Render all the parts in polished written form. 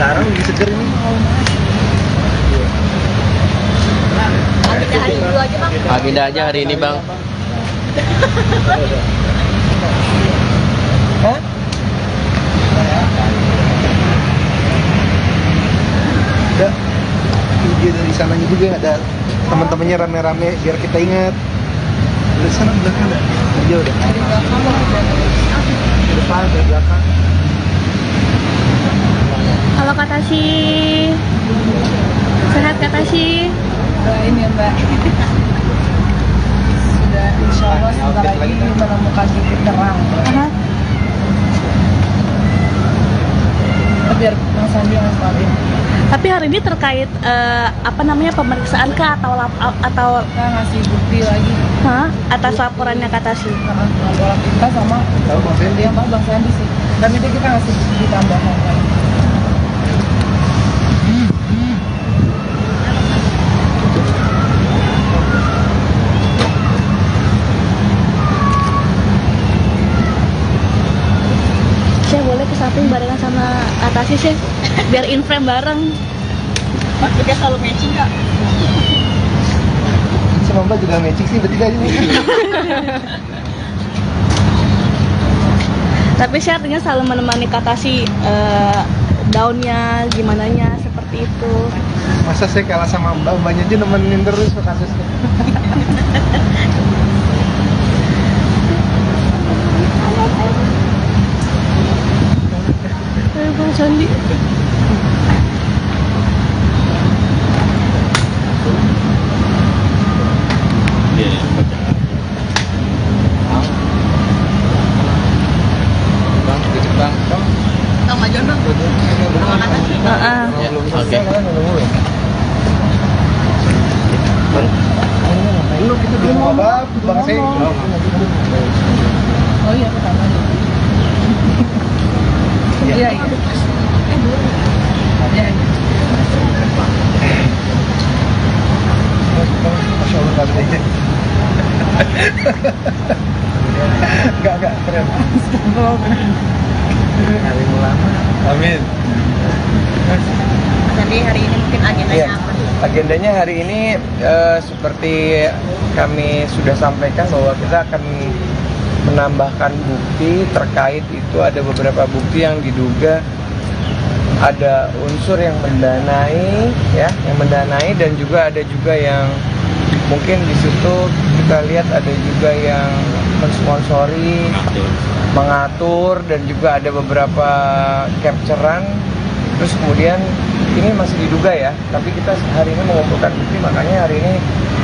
sekarang lebih seger ini. Agenda hari itu aja bang. Agenda aja hari ini bang. Hah? Ada video dari sananya juga, ada teman-temannya rame-rame biar kita ingat. Di sana belakang ada video udah. Di depan, di belakang. Halo Kak Tasy. Sehat Kak Tasy? Doain ya Mbak. Sudah insya Allah sebentar lagi menemukan titik terang. Biar Bang Sandi yang selalu. Tapi hari ini terkait pemeriksaan kah atau Kita ngasih bukti lagi. atas laporannya Kak Tasy? Laporan kita sama Tahu Bang Fendi? yang Bang Sandi sih. Tapi itu kita ngasih bukti tambahan kan. Saya boleh ke samping barengan sama Kak Tasy sih, biar in frame bareng. Dia selalu matching Kak. Sama Mbak juga matching sih bertiga ini. Tapi saya artinya selalu menemani Kak Tasy daunnya, gimananya seperti itu. Masa saya kalah sama Mbak, Mbaknya aja nemenin terus ke kasusnya. Ayo Bang Sandi. Bang, dikit bang. Bang majuan Bang. Sama Kak Tasy. Ya, oke. Belum itu belum apa, Bang Seng. Oh iya pertama. Iya iya. Iya. Masya Allah, nggak boleh. Enggak, keren. Hari ulama. Amin. Jadi hari ini mungkin agendanya Iya, apa? agendanya hari ini seperti kami sudah sampaikan bahwa kita akan menambahkan bukti terkait itu. Ada beberapa bukti yang diduga ada unsur yang mendanai, ya, yang mendanai, dan juga ada juga yang mungkin di situ kita lihat ada juga yang mensponsori, mengatur, dan juga ada beberapa capturean. Terus kemudian ini masih diduga ya, tapi kita hari ini mengumpulkan bukti, makanya hari ini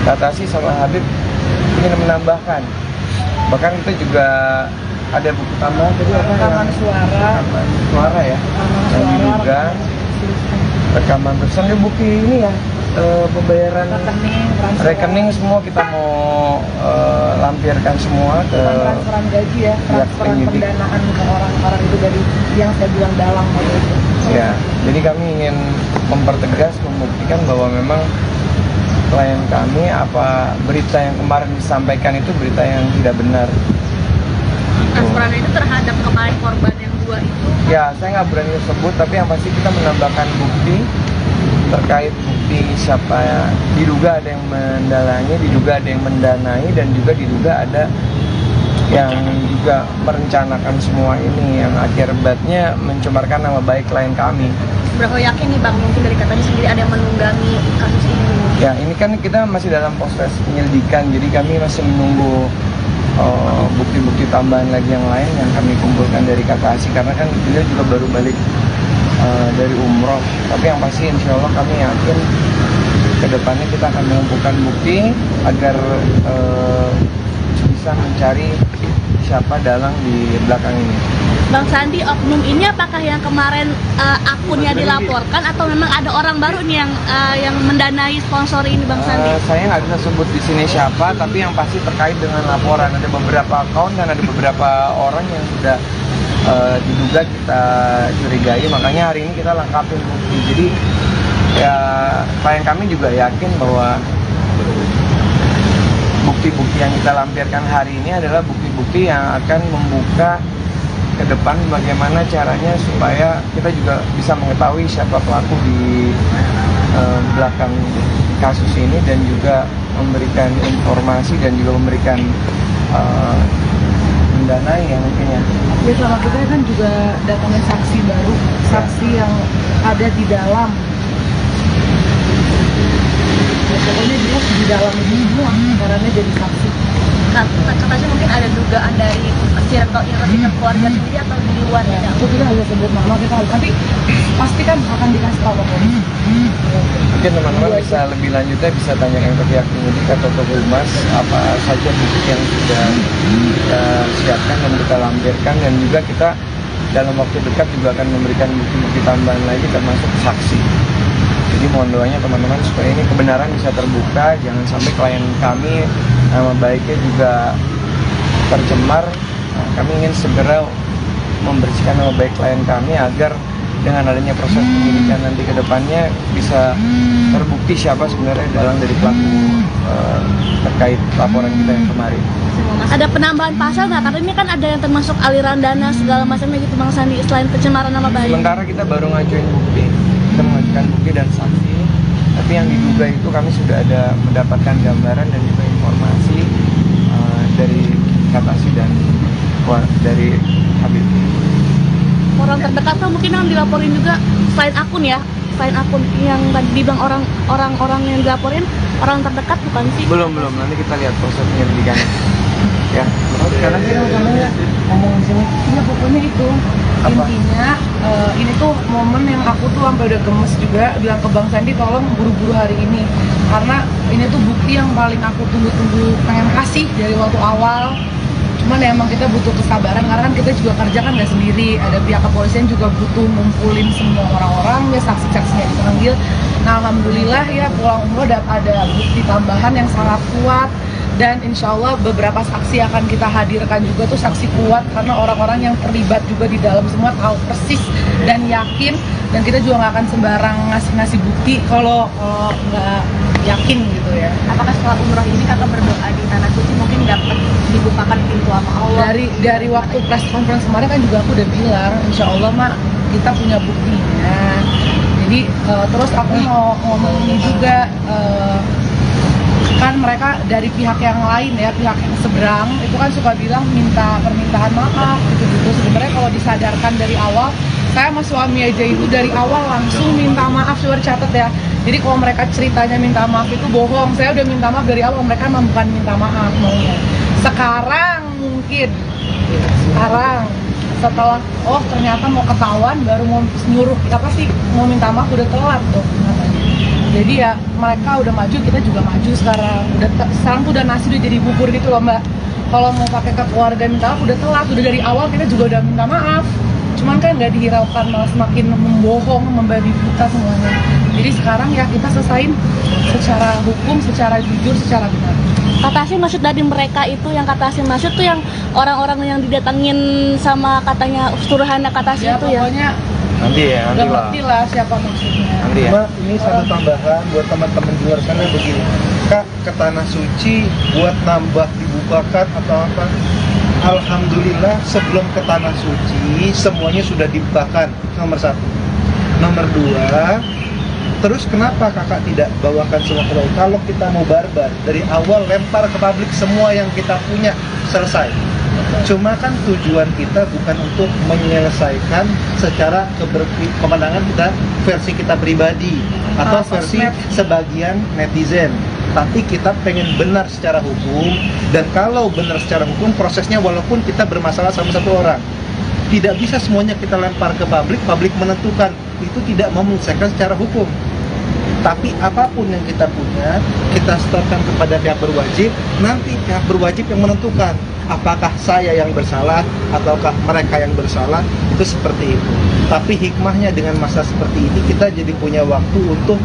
Kak Tasy sama Habib ingin menambahkan. Bahkan kita juga ada bukti tambahan tadi apa? Rekaman suara. Rekaman suara ya. Dan juga rekaman tulisan di bukti ini ya, pembayaran rekening semua kita mau lampirkan semua ke transferan gaji ya, transferan penyidik. pendanaan ke orang-orang itu dari yang saya bilang dalang waktu itu. Ya, jadi kami ingin mempertegas, membuktikan bahwa memang klien kami apa berita yang kemarin disampaikan itu berita yang tidak benar. Transferan itu terhadap kemarin korban yang 2 itu. Ya, saya nggak berani sebut, tapi yang pasti kita menambahkan bukti terkait bukti siapa ya, diduga ada yang mendalangi, diduga ada yang mendanai, dan juga diduga ada yang juga merencanakan semua ini yang akibatnya mencemarkan nama baik klien kami. Berapa yakin nih Bang, mungkin dari Kak Tasy sendiri ada yang menunggangi kasus ini? Ya, ini kan kita masih dalam proses penyelidikan, jadi kami masih menunggu bukti-bukti tambahan lagi yang lain yang kami kumpulkan dari Kak Tasy, karena kan beliau juga baru balik dari umroh. Tapi yang pasti insya Allah kami yakin kedepannya kita akan mengumpulkan bukti agar bisa mencari siapa dalang di belakang ini. Bang Sandi, oknum ini apakah yang kemarin akunnya dilaporkan atau memang ada orang baru nih yang mendanai sponsor ini Bang Sandi? Saya nggak bisa sebut di sini siapa, tapi yang pasti terkait dengan laporan ada beberapa akun dan ada beberapa orang yang sudah diduga kita curigai, makanya hari ini kita lengkapin bukti. Jadi ya klien kami juga yakin bahwa bukti-bukti yang kita lampirkan hari ini adalah bukti-bukti yang akan membuka ke depan bagaimana caranya supaya kita juga bisa mengetahui siapa pelaku di belakang kasus ini dan juga memberikan informasi dan juga memberikan mendanai ya mungkin ya. Ya selama kita kan juga datangin saksi baru, saksi yang ada di dalam. Ya, pokoknya jelas di dalam ini semua karena jadi saksi. Katanya mungkin ada dugaan dari circle inner keluarga sendiri atau di luar ya. Itu kita harus sebut nama, kita harus nanti pasti kan akan dikasih tahu apa. Mungkin teman-teman bisa lebih lanjutnya bisa tanyakan ke pihak penyidik atau ke humas apa saja bukti yang sudah kita siapkan dan kita lampirkan, dan juga kita dalam waktu dekat juga akan memberikan bukti-bukti tambahan lagi termasuk saksi. Jadi mohon doanya teman-teman supaya ini kebenaran bisa terbuka, jangan sampai klien kami nama baiknya juga tercemar. Nah, kami ingin segera membersihkan nama baik klien kami agar dengan adanya proses penyidikan nanti ke depannya bisa terbukti siapa sebenarnya dalang dari pelaku terkait laporan kita yang kemarin. Ada penambahan pasal nggak? Karena ini kan ada yang termasuk aliran dana segala macamnya gitu Bang Sandi, selain pencemaran nama baik. Sementara kita baru ngajuin bukti, kita mengajukan bukti dan saksi, tapi yang diduga itu kami sudah ada mendapatkan gambaran dan juga informasi dari Katasi dan dari Habib. Orang terdekat tuh mungkin yang dilaporin juga selain akun ya, selain akun yang tadi dibilang orang-orang yang dilaporin orang terdekat bukan sih? Belum, nanti kita lihat proses penyelidikannya. Ya, Karena kita utamanya ngomong di sini, ya pokoknya itu Apa? intinya ini tuh momen yang aku tuh sampai udah gemes juga bilang ke Bang Sandi tolong buru-buru hari ini, karena ini tuh bukti yang paling aku tunggu-tunggu pengen kasih dari waktu awal. Cuman ya emang kita butuh kesabaran karena kan kita juga kerja kan nggak sendiri, ada pihak kepolisian juga butuh ngumpulin semua orang-orang ya, saksi-saksinya dipanggil. Nah alhamdulillah ya pulang umroh ada bukti tambahan yang sangat kuat, dan insya Allah beberapa saksi akan kita hadirkan juga tuh saksi kuat karena orang-orang yang terlibat juga di dalam semua tahu persis dan yakin, dan kita juga nggak akan sembarang ngasih bukti kalau nggak yakin gitu ya. Apakah setelah umroh ini kakak berdoa di tanah suci mungkin dapat dibukakan pintu sama Allah? Dari waktu press conference kemarin kan juga aku udah bilang insya Allah mak kita punya buktinya. Jadi terus aku mau ngomong ini juga kan mereka dari pihak yang lain ya, pihak yang seberang itu kan suka bilang minta permintaan maaf gitu-gitu. Sebenarnya kalau disadarkan dari awal, saya sama suami aja itu dari awal langsung minta maaf. Coba catat ya. Jadi kalau mereka ceritanya minta maaf itu bohong, saya udah minta maaf dari awal, mereka emang bukan minta maaf maunya. Sekarang setelah ternyata mau ketahuan baru mau nyuruh mau minta maaf udah telat tuh katanya. Jadi ya mereka udah maju, kita juga maju sekarang. Sekarang tuh udah nasi udah jadi bubur gitu loh Mbak. Kalau mau pakai ke keluarga minta maaf udah telat, udah dari awal kita juga udah minta maaf. Cuman kan nggak dihiraukan, malah semakin membohong, membabi buta semuanya. Jadi sekarang ya kita selesain secara hukum, secara jujur, secara benar. Kata Asin maksud dari mereka itu, yang kata Asin maksud tuh yang orang-orang yang didatengin sama katanya suruhannya kata Asin Ya itu ya? pokoknya nanti udah lah. ngerti lah siapa maksudnya. Nanti ya. Cuma ini satu tambahan buat teman-teman di luar sana begini, Kak, ke tanah suci buat nambah dibukakan atau apa? Alhamdulillah sebelum ke tanah suci semuanya sudah dibukakan, nomor satu. Nomor dua, terus kenapa kakak tidak bawakan semua ke bawah? Kalau kita mau barbar dari awal lempar ke publik semua yang kita punya, selesai. Cuma kan tujuan kita bukan untuk menyelesaikan secara kemenangan kita, versi kita pribadi atau versi sebagian netizen, tapi kita pengen benar secara hukum. Dan kalau benar secara hukum, prosesnya walaupun kita bermasalah sama satu orang, tidak bisa semuanya kita lempar ke publik menentukan. Itu tidak menyelesaikan secara hukum. Tapi apapun yang kita punya, kita setorkan kepada pihak berwajib. Nanti pihak berwajib yang menentukan apakah saya yang bersalah ataukah mereka yang bersalah. Itu seperti itu. Tapi hikmahnya dengan masa seperti ini, kita jadi punya waktu untuk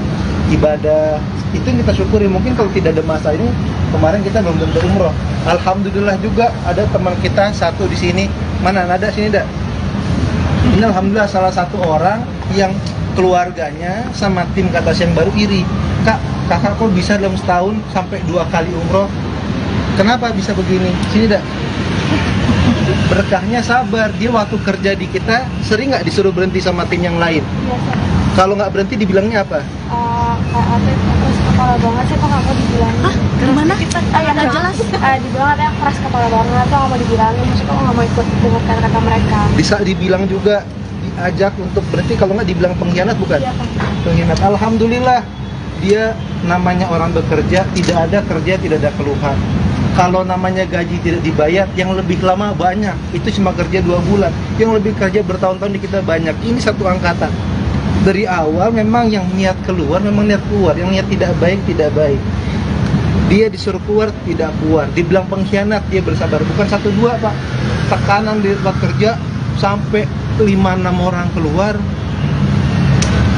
ibadah. Itu yang kita syukuri. Mungkin kalau tidak ada masa ini, kemarin kita belum tentu umroh. Alhamdulillah juga ada teman kita satu di sini. Mana ada sini dak? Ini alhamdulillah salah satu orang yang keluarganya sama tim Katas yang baru iri. Kak, kakak kok bisa dalam setahun sampai 2 kali umroh? Kenapa bisa begini? Sini dak. berkahnya sabar. Dia waktu kerja di kita sering nggak disuruh berhenti sama tim yang lain? Biasa. Kalau nggak berhenti dibilangnya apa? Kayak apa keras kepala banget sih kok nggak mau dibilangin. Hah? Gimana? Kita nggak jelas. Dibilang katanya keras kepala banget tuh nggak mau dibilangin, maksudnya kok nggak mau ikut dengar kata-kata mereka. Bisa dibilang juga, diajak untuk berhenti. Kalau nggak dibilang pengkhianat, bukan? Iya kan. Pengkhianat. Alhamdulillah dia namanya orang bekerja, tidak ada kerja, tidak ada keluhan. Kalau namanya gaji tidak dibayar, yang lebih lama banyak. Itu cuma kerja 2 bulan. Yang lebih kerja bertahun-tahun di kita banyak. Ini satu angkatan. Dari awal memang yang niat keluar, memang niat keluar. Yang niat tidak baik, tidak baik. Dia disuruh keluar, tidak keluar. Dibilang pengkhianat, dia bersabar. Bukan 1-2, Pak. Tekanan di tempat kerja sampai 5-6 orang keluar.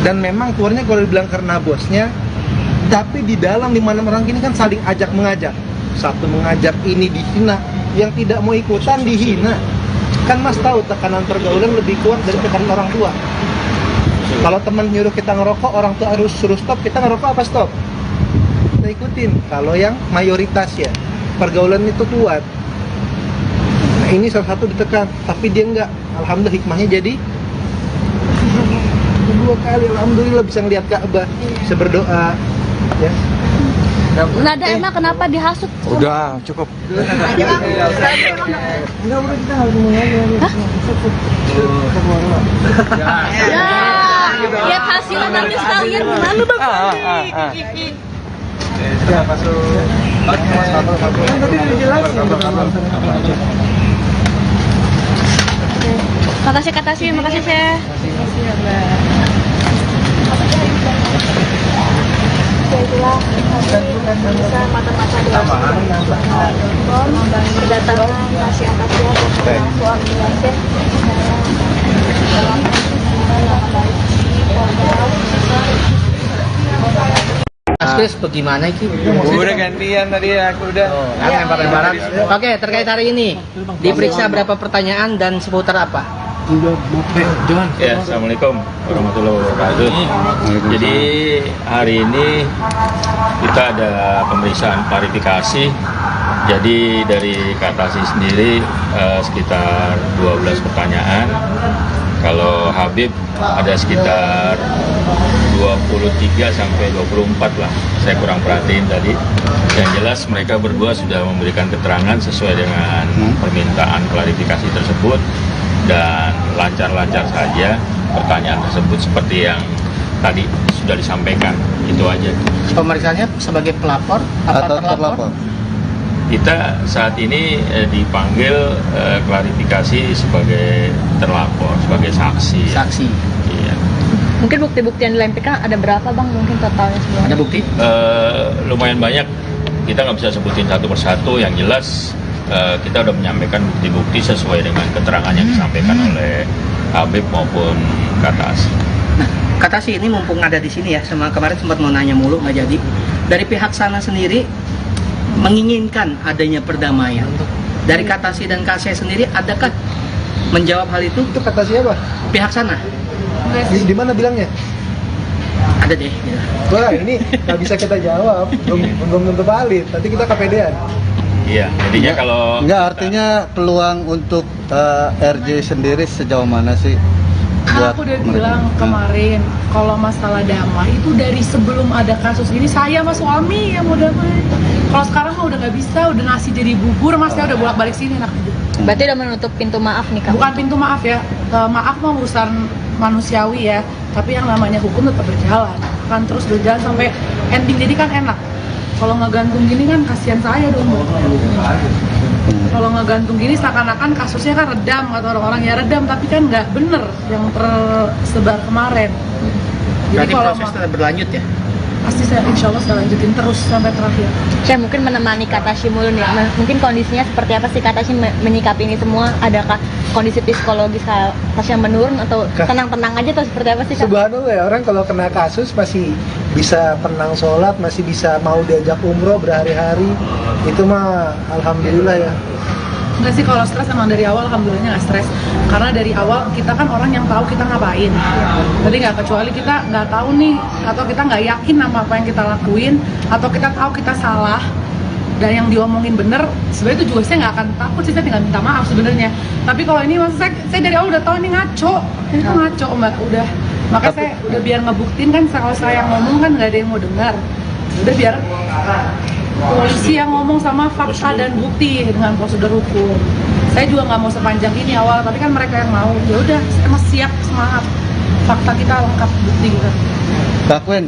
Dan memang keluarnya kalau dibilang karena bosnya, tapi di dalam 5-6 orang ini kan saling ajak mengajak. Satu mengajak ini dihina, yang tidak mau ikutan dihina. Kan Mas tahu tekanan pergaulan lebih kuat dari tekanan orang tua. Kalau teman nyuruh kita ngerokok, orang tua harus suruh stop, kita ngerokok apa stop? Kita ikutin. Kalau yang mayoritas ya, pergaulan itu kuat. Nah, ini salah satu ditekan, tapi dia enggak. Alhamdulillah hikmahnya jadi kedua kali, alhamdulillah bisa ngeliat Ka'bah, bisa berdoa, ya. Nada emang kenapa dihasut? Udah cukup. Ya, lihat hasilnya nanti sekalian gimana bang? Ya, masuk. Kan tadi udah jelasin. Makasih, makasih Chef. Ya itulah bisa mata-mata kedatangan kasih atasnya dan suami Chef Mas Chris, bagaimana itu? Udah gantian tadi aku udah. Lempar-lemparan. Oke, terkait hari ini diperiksa berapa pertanyaan dan seputar apa? Ya, Assalamualaikum warahmatullahi wabarakatuh. Jadi hari ini kita ada pemeriksaan klarifikasi. Jadi dari Katasi sendiri sekitar 12 pertanyaan. Kalau Habib ada sekitar 23 sampai 24 lah. Saya kurang perhatiin tadi. Yang jelas mereka berdua sudah memberikan keterangan sesuai dengan permintaan klarifikasi tersebut. Dan lancar-lancar saja pertanyaan tersebut seperti yang tadi sudah disampaikan. Itu aja. Pemeriksaannya sebagai pelapor atau terlapor? Kita saat ini dipanggil klarifikasi sebagai terlapor, sebagai saksi. Saksi. Iya. Mungkin bukti-bukti yang dilempirkan ada berapa bang? Mungkin totalnya semua? Ada bukti? Lumayan banyak. Kita nggak bisa sebutin satu persatu. Yang jelas kita sudah menyampaikan bukti-bukti sesuai dengan keterangan yang disampaikan oleh Habib maupun Katasi. Nah, Katasi ini mumpung ada di sini ya, sama kemarin sempat mau nanya mulu nggak jadi. Dari pihak sana sendiri menginginkan adanya perdamaian. Dari Katasi dan Kase sendiri, adakah menjawab hal itu? Itu kata siapa? Pihak sana Di mana bilangnya? ada deh. Wah, ini nggak bisa kita jawab. Belum tentu valid. Nanti kita kepedean. Iya, jadinya kalau Enggak, artinya peluang untuk RJ sendiri sejauh mana sih? Aku udah bilang kemarin kalau masalah damai itu dari sebelum ada kasus ini saya sama suami yang mau damai. Kalau sekarang mah udah nggak bisa, udah nasi jadi bubur, masnya udah bolak-balik sini enak. Berarti udah menutup pintu maaf nih kak? Bukan pintu maaf ya, maaf mah urusan manusiawi ya, tapi yang namanya hukum tetap berjalan, kan terus berjalan sampai ending, jadi kan enak. Kalau ngegantung gini kan kasihan saya dong. Kalau ngegantung gini seakan-akan kasusnya kan redam atau orang-orang ya redam, tapi kan nggak bener yang tersebar kemarin. Berarti kalau proses tetap berlanjut ya? pasti saya insya Allah saya lanjutin terus sampai terakhir. Saya mungkin menemani Katashi mulu nih. Mungkin kondisinya seperti apa sih Katashi menyikapi ini semua? Adakah kondisi psikologis Katashi yang menurun atau tenang-tenang aja atau seperti apa sih? Kak? Subhanallah ya, orang kalau kena kasus masih bisa tenang sholat, masih bisa mau diajak umroh berhari-hari. Itu mah alhamdulillah ya. Enggak sih, kalau stres emang dari awal alhamdulillahnya nggak stres. Karena dari awal kita kan orang yang tahu kita ngapain. Jadi nggak, kecuali kita nggak tahu nih, atau kita nggak yakin sama apa yang kita lakuin, atau kita tahu kita salah, dan yang diomongin bener, sebenarnya itu juga saya nggak akan takut sih, saya tinggal minta maaf sebenarnya. Tapi kalau ini maksud saya dari awal udah tahu ini ngaco, ini tuh ngaco Mbak, udah. Makanya saya udah biar ngebuktiin kan, kalau saya ngomong kan nggak ada yang mau dengar. Udah biar polisi yang ngomong sama fakta dan bukti dengan prosedur hukum. Saya juga nggak mau sepanjang ini awal, tapi kan mereka yang mau. Ya udah, saya masih siap, semangat. Fakta kita lengkap, bukti kita. Kak Wen,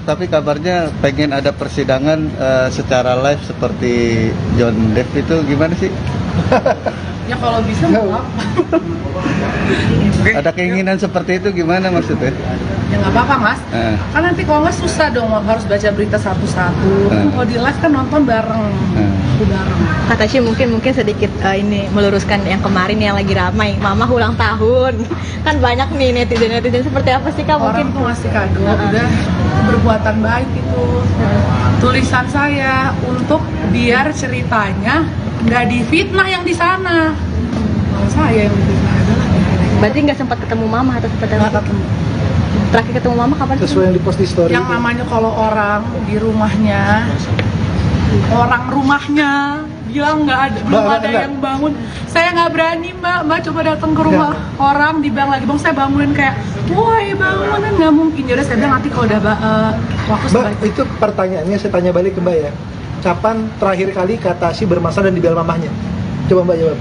tapi kabarnya pengen ada persidangan secara live seperti John Depp itu gimana sih? Ya kalau bisa mau apa? Ada keinginan seperti itu gimana maksudnya? Ya nggak apa-apa mas, kan nanti kalau nggak susah dong harus baca berita satu-satu. Kan kalau di live kan nonton bareng, bareng. Kata sih mungkin sedikit ini meluruskan yang kemarin yang lagi ramai, Mama ulang tahun. Kan banyak nih netizen seperti apa sih Kak? Orang tuh ngasih kado, udah perbuatan baik itu. Tulisan saya untuk biar ceritanya nggak difitnah yang di sana. Kalau saya yang difitnah adalah. Berarti nggak sempat ketemu Mama atau seperti nggak apa? ketemu. Terakhir ketemu Mama kapan? Sesuai yang di post di story. Yang namanya kalau orang di rumahnya, orang rumahnya bilang nggak ada, belum ada yang bangun. Saya nggak berani Mbak coba datang ke rumah orang dibilang lagi bang, saya bangunin kayak, woi bangunin, nggak mungkin. Jadi saya bilang nanti kalau udah waktu Mbak, itu pertanyaannya saya tanya balik ke Mbak ya. Kapan terakhir kali kata si bermasalah dan dibela mamahnya? Coba Mbak jawab.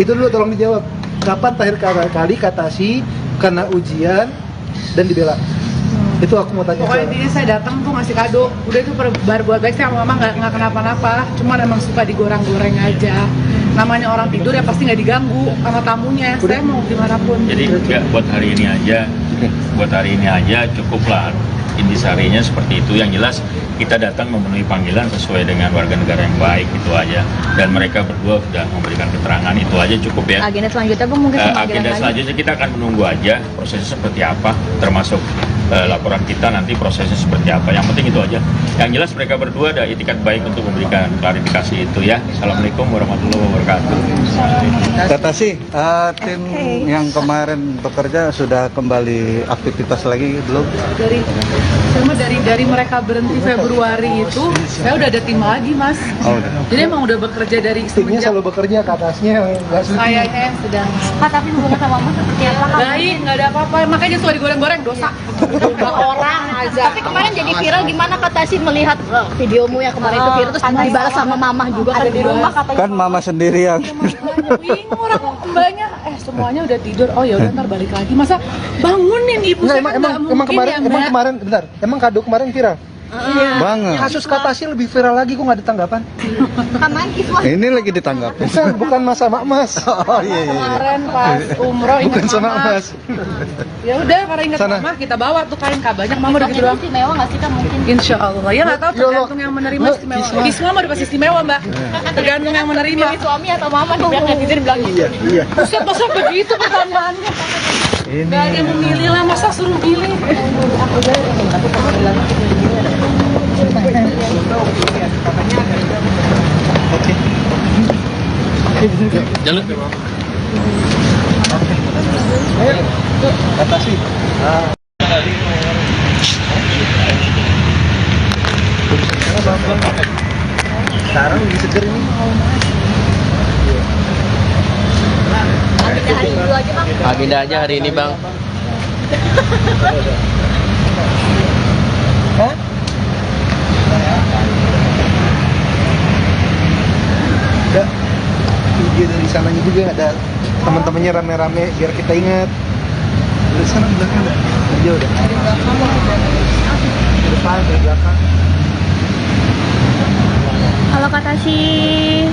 Itu dulu tolong dijawab. Kapan terakhir kali kata si kena ujian dan dibela? Itu aku mau tanya. Pokoknya intinya saya datang tuh ngasih kado. Udah itu bar buat baik, saya sama mama nggak kenapa-napa. Cuma emang suka digoreng-goreng aja. Namanya orang tidur ya pasti nggak diganggu sama tamunya. Saya mau gimana pun. Jadi nggak buat hari ini aja cukuplah. Intisarinya seperti itu. Yang jelas kita datang memenuhi panggilan sesuai dengan warga negara yang baik, itu aja. Dan mereka berdua sudah memberikan keterangan, itu aja cukup ya. Agenda selanjutnya Bang mungkin agenda selanjutnya kita akan menunggu aja prosesnya seperti apa, termasuk laporan kita nanti prosesnya seperti apa. Yang penting itu aja. Yang jelas mereka berdua ada itikat baik untuk memberikan klarifikasi itu ya. Assalamualaikum warahmatullahi wabarakatuh. Kata sih, tim yang kemarin bekerja sudah kembali aktivitas lagi belum? Dari mereka berhenti Februari itu, saya udah ada tim lagi mas. Oh, udah. Jadi emang udah bekerja dari Timnya selalu bekerja, ke atasnya nggak suci. kayaknya yang sedang Tapi hubungan sama Mama seperti apa Kak? baik, nggak ada apa-apa. Makanya suka digoreng-goreng dosa. Orang aja. Tapi kemarin jadi viral gimana Kata sih melihat videomu yang kemarin itu viral terus dibalas sama Mama juga kan di rumah katanya. Kan Mama sendiri yang Bingung orang mbaknya, semuanya udah tidur. Oh ya udah ntar balik lagi. Masa bangunin ibu saya kan nggak mungkin ya Mbak. Emang kado kemarin viral. banget. Kasus Katasil lebih viral lagi, kok nggak ada tanggapan? Ini lagi ditanggapin. Bukan mas sama emas. Oh iya. Kemarin pas umroh ingat Bukan sama mama. emas. Ya udah karena ingat Sana. mama kita bawa tuh kain banyak mama udah gitu doang. Istimewa nggak sih Kak mungkin? Insya Allah ya nggak tahu Ya Allah. tergantung yang menerima Mbak, istimewa. Isma. Isma mah udah pasti istimewa mbak. Tergantung yang menerima. Milih suami atau Mama nih biar netizen bilang gitu. Iya. Buset masa begitu pertanyaannya. Gak ada yang memilih lah masa suruh pilih. Jalan. Kata sih. Sekarang lebih seger ini. Agenda hari itu aja Bang. Agenda aja hari ini bang. Hah? Ada video dari sananya juga, ada teman-temannya rame-rame biar kita ingat. Dari sana di belakang ada, jauh udah. Di depan, di belakang. Halo Kata sih.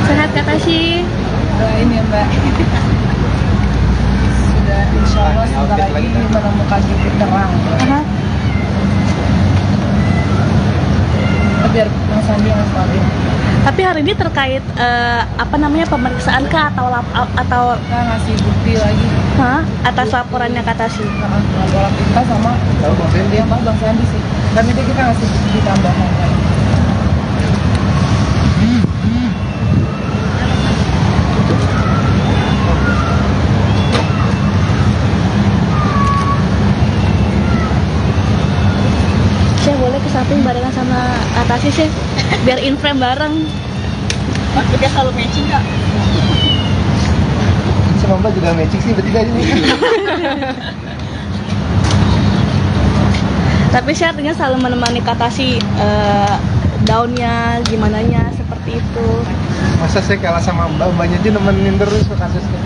Sehat Kata sih. Doain ya mbak. Sudah insya Allah sebentar lagi menemukan titik terang. Biar Mas Andi yang stabil. Tapi hari ini terkait pemeriksaan kah atau Kita ngasih bukti lagi. atas laporannya Kata sih? Laporan kita sama Bang Sandi yang Bang Sandi sih. Dan itu kita ngasih bukti tambahan lagi. Saya boleh ke samping barengan Makasih Chef, biar in frame bareng. Kita selalu matching kak. Sama Mbak juga matching sih bertiga ini. Tapi Chef artinya selalu menemani Kak Tasya daunnya, gimana nya seperti itu. Masa saya kalah sama Mbaknya aja nemenin terus ke kasusnya.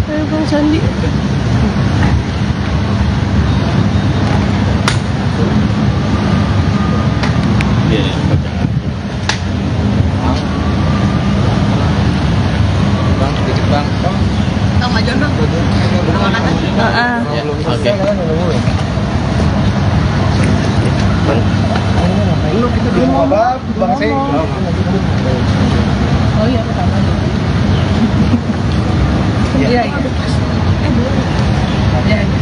Ayo Bang Sandi. Iya, iya, baca. Bang, dikit bang. Sama John bang. Sama Kak Tasya. Heeh. Ya, Belum oke. selesai kan nunggu. Belum kita belum apa Bang saya. Oh iya, pertama. Iya, iya. Iya, iya.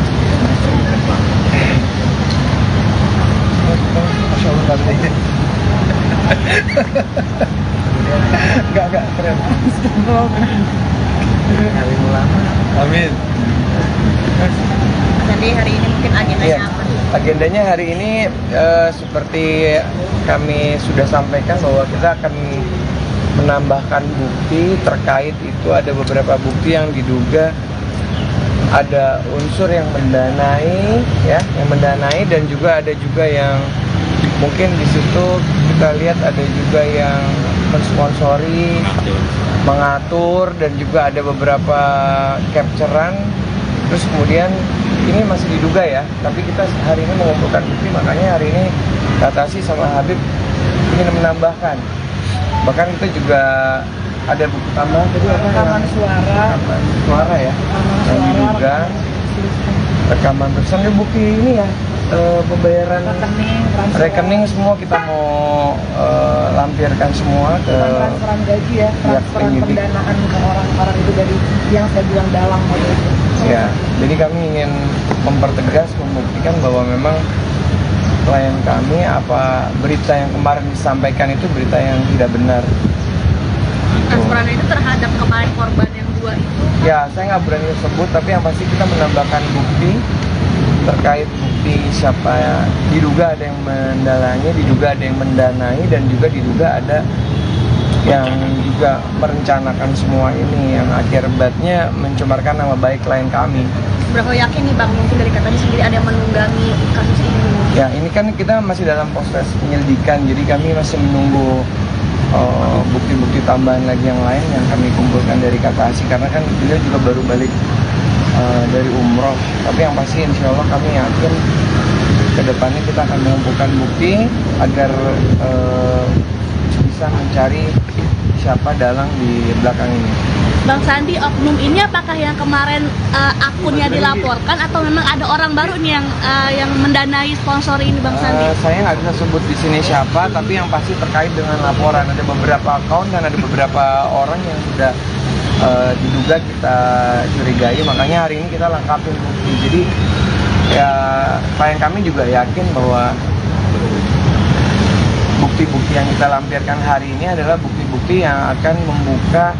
Masya Allah Mbak. Enggak keren. Hari ulama. Amin. Jadi hari ini mungkin agendanya Iya, apa? agendanya hari ini seperti kami sudah sampaikan bahwa kita akan menambahkan bukti terkait itu ada beberapa bukti yang diduga ada unsur yang mendanai, ya, yang mendanai dan juga ada juga yang mungkin di situ kita lihat ada juga yang mensponsori, mengatur dan juga ada beberapa capturean. Terus kemudian ini masih diduga ya, tapi kita hari ini mengumpulkan bukti, makanya hari ini Kak Tasya sama Habib ingin menambahkan. Bahkan kita juga ada buku tambahan tadi apa? Rekaman suara. Rekaman suara ya. Dan juga rekaman tulisan ini bukti ini ya, pembayaran rekening semua kita mau lampirkan semua ke Transferan gaji ya, pihak transferan penyidik. pendanaan ke orang-orang itu dari yang saya bilang dalam waktu itu. Ya, jadi kami ingin mempertegas, membuktikan bahwa memang klien kami apa berita yang kemarin disampaikan itu berita yang tidak benar. Gitu. Transferan itu terhadap kemarin korban yang 2 itu. Ya, saya nggak berani sebut, tapi yang pasti kita menambahkan bukti terkait bukti siapa ya, diduga ada yang mendalangi, diduga ada yang mendanai, dan juga diduga ada yang juga merencanakan semua ini yang akibatnya mencemarkan nama baik klien kami. Berapa yakin nih bang, mungkin dari katanya sendiri ada yang menunggangi kasus ini? Ya, ini kan kita masih dalam proses penyelidikan, jadi kami masih menunggu bukti-bukti tambahan lagi yang lain yang kami kumpulkan dari Kak Tasya, karena kan beliau juga baru balik dari umroh. Tapi yang pasti insya Allah kami yakin ke depannya kita akan mengumpulkan bukti agar bisa mencari siapa dalang di belakang ini. Bang Sandi, oknum ini apakah yang kemarin akunnya dilaporkan atau memang ada orang baru nih yang mendanai sponsor ini Bang Sandi? Saya nggak bisa sebut di sini siapa, tapi yang pasti terkait dengan laporan ada beberapa akun dan ada beberapa orang yang sudah diduga kita curigai, makanya hari ini kita lengkapin bukti. Jadi ya klien kami juga yakin bahwa bukti-bukti yang kita lampirkan hari ini adalah bukti-bukti yang akan membuka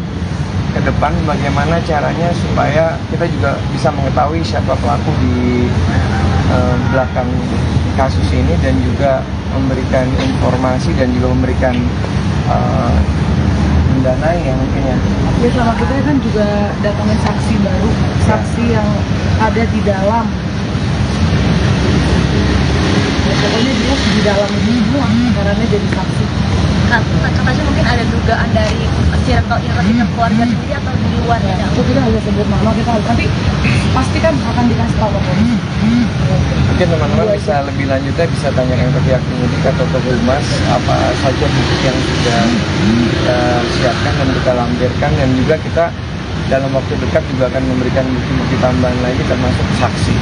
ke depan bagaimana caranya supaya kita juga bisa mengetahui siapa pelaku di belakang kasus ini dan juga memberikan informasi dan juga memberikan mendanai yang mungkin ya. Ya sama kita kan juga datangin saksi baru, saksi yang ada di dalam. Ya, pokoknya dia di dalam ini semua, karena jadi saksi. Katanya mungkin ada dugaan dari circle keluarga sendiri atau di luar ya? Itu kita harus sebut nama, kita harus nanti pasti kan akan dikasih tahu ke polisi. Mungkin teman-teman bisa lebih lanjutnya bisa tanyakan ke pihak penyidik atau ke humas apa saja bukti yang sudah kita siapkan dan kita lampirkan, dan juga kita dalam waktu dekat juga akan memberikan bukti-bukti tambahan lagi termasuk saksi.